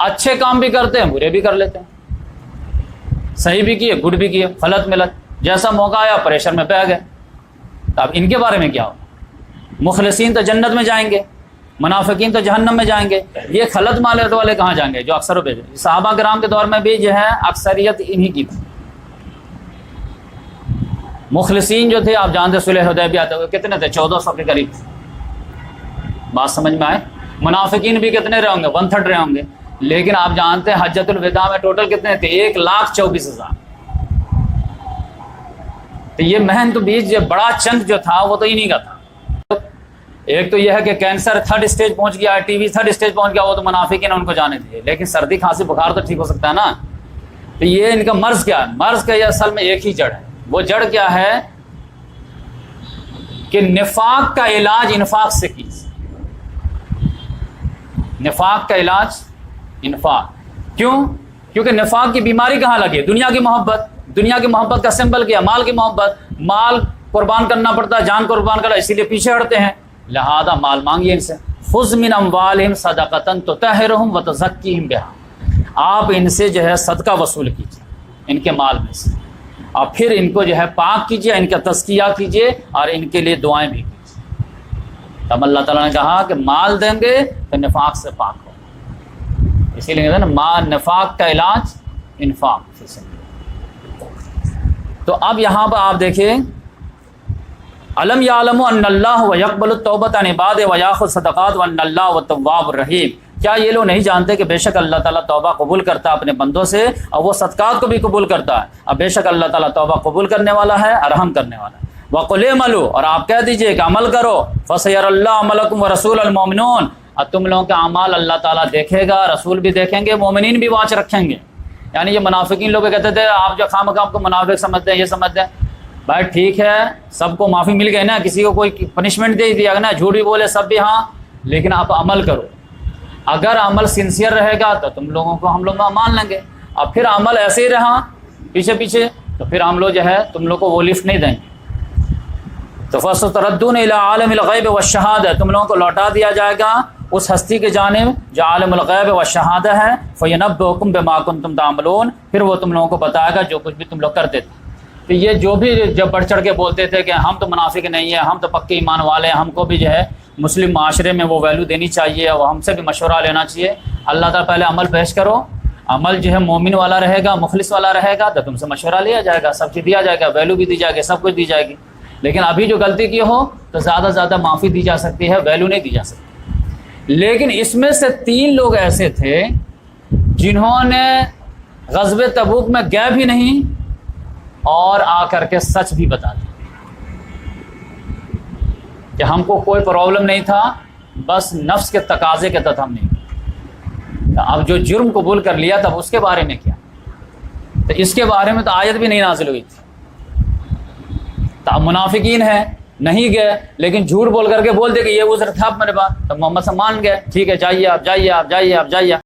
اچھے کام بھی کرتے ہیں برے بھی کر لیتے ہیں، صحیح بھی کیے گڈ بھی کیے، خلط ملط، جیسا موقع آیا پریشر میں پہ گئے. اب ان کے بارے میں کیا ہو؟ مخلصین تو جنت میں جائیں گے، منافقین تو جہنم میں جائیں گے. یہ خلط مالت والے کہاں جائیں گے جو اکثر و بیشتر صحابہ کرام کے دور میں بھی جو ہے اکثریت انہی کی تھی. مخلصین جو تھے آپ جانتے صلح حدیبیہ کتنے تھے؟ 1400 کے قریب تھے. بات سمجھ میں آئے؟ منافقین بھی کتنے رہے ہوں گے؟ 1/3 رہے ہوں گے. لیکن آپ جانتے ہیں حجۃ الوداع میں ٹوٹل کتنے تھے؟ 1,24,000. تو یہ مہن تو بیچ جو بڑا چنک جو تھا وہ تو انہی کا تھا. ایک تو یہ ہے کہ کینسر 3rd اسٹیج پہنچ گیا، ٹی وی 3rd اسٹیج پہنچ گیا، وہ تو منافقین ان کو جانے دیے. لیکن سردی کھانسی بخار تو ٹھیک ہو سکتا ہے نا. تو یہ ان کا مرض کیا ہے؟ مرض کا یہ اصل میں ایک ہی جڑ ہے. وہ جڑ کیا ہے کہ نفاق کا علاج انفاق سے کیجیے. نفاق کا علاج انفاق. کیوں؟ کیونکہ نفاق کی بیماری کہاں لگی؟ دنیا کی محبت. دنیا کی محبت کا سمبل کیا؟ مال کی محبت. مال قربان کرنا پڑتا ہے، جان قربان کرنا، اسی لیے پیچھے ہٹتے ہیں. لہذا مال مانگیے ان سے. خذ من اموالہم صدقۃ تطہرہم وتزکیہم بہا، آپ ان سے جو ہے صدقہ وصول کیجیے ان کے مال میں سے، اور پھر ان کو جو ہے پاک کیجیے، ان کا تزکیہ کیجیے اور ان کے لیے دعائیں بھی کیجیے. تب اللہ تعالیٰ نے کہا کہ مال دیں گے تو نفاق سے پاک ہو. اسی لیے کہتے ہیں نا نفاق کا علاج انفاق. تو اب یہاں پر آپ دیکھیں علم یعلم ان اللہ یقبل التوبۃ عن عبادہ ویاخذ الصدقات وان اللہ التواب الرحیم، کیا یہ لوگ نہیں جانتے کہ بے شک اللہ تعالیٰ توبہ قبول کرتا ہے اپنے بندوں سے اور وہ صدقات کو بھی قبول کرتا ہے، اور بے شک اللہ تعالیٰ توبہ قبول کرنے والا ہے اور رحم کرنے والا ہے. وقل اعملوا، اور آپ کہہ دیجئے کہ عمل کرو، فسیر اللہ عملکم ورسول المؤمنون، اور تم لوگوں کا اعمال اللہ تعالیٰ دیکھے گا، رسول بھی دیکھیں گے، مومنین بھی واچ رکھیں گے. یعنی یہ منافقین لوگ کہتے تھے آپ جو خامخواہ آپ کو منافق سمجھتے ہیں، یہ سمجھتے ہیں بھائی ٹھیک ہے سب کو معافی مل گئی نا، کسی کو کوئی پنشمنٹ دے دیا گیا نا، جھوٹ بھی بولے سب بھی ہاں، لیکن آپ عمل کرو. اگر عمل سنسیئر رہے گا تو تم لوگوں کو ہم لوگ مان لیں گے، اور پھر عمل ایسے ہی رہا پیچھے پیچھے تو پھر ہم لوگ جو ہے تم لوگ کو وہ لفٹ نہیں دیں گے۔ تو فَسَتُرَدُّونَ إِلَىٰ عَالِمِ الْغَيْبِ وَالشَّهَادَةِ، تم لوگوں کو لوٹا دیا جائے گا اس ہستی کے جانب جو عالم الغیب والشہادہ ہے، فَيُنَبِّئُكُم بِمَا كُنتُمْ تَعْمَلُونَ، پھر وہ تم لوگوں کو بتائے گا جو کچھ بھی تم لوگ کرتے تھے۔ تو یہ جو بھی جب بڑھ چڑھ کے بولتے تھے کہ ہم تو منافق نہیں ہیں، ہم تو پکے ایمان والے ہیں، ہم کو بھی جو ہے مسلم معاشرے میں وہ ویلیو دینی چاہیے اور ہم سے بھی مشورہ لینا چاہیے، اللہ تعالیٰ پہلے عمل پیش کرو، عمل جو ہے مومن والا رہے گا، مخلص والا رہے گا تو تم سے مشورہ لیا جائے گا، سب چیز دیا جائے گا، ویلیو بھی دی جائے گی، سب کچھ دی جائے گی۔ لیکن ابھی جو غلطی کی ہو تو زیادہ سے زیادہ معافی دی جا سکتی ہے، ویلیو نہیں دی جا سکتی۔ لیکن اس میں سے 3 لوگ ایسے تھے جنہوں نے غزوہ تبوک میں گئے بھی نہیں اور آ کر کے سچ بھی بتا دیا کہ ہم کو کوئی پرابلم نہیں تھا، بس نفس کے تقاضے کے تحت ہم نہیں گئے۔ اب جو جرم قبول کر لیا تب اس کے بارے میں کیا؟ تو اس کے بارے میں تو آیت بھی نہیں نازل ہوئی تھی۔ تو اب منافقین ہیں، نہیں گئے لیکن جھوٹ بول کر کے بول دے کہ یہ عذر تھا میرے پاس، تو محمد سے مان گئے، ٹھیک ہے جائیے آپ، جائیے آپ، جائیے آپ، جائیے آپ۔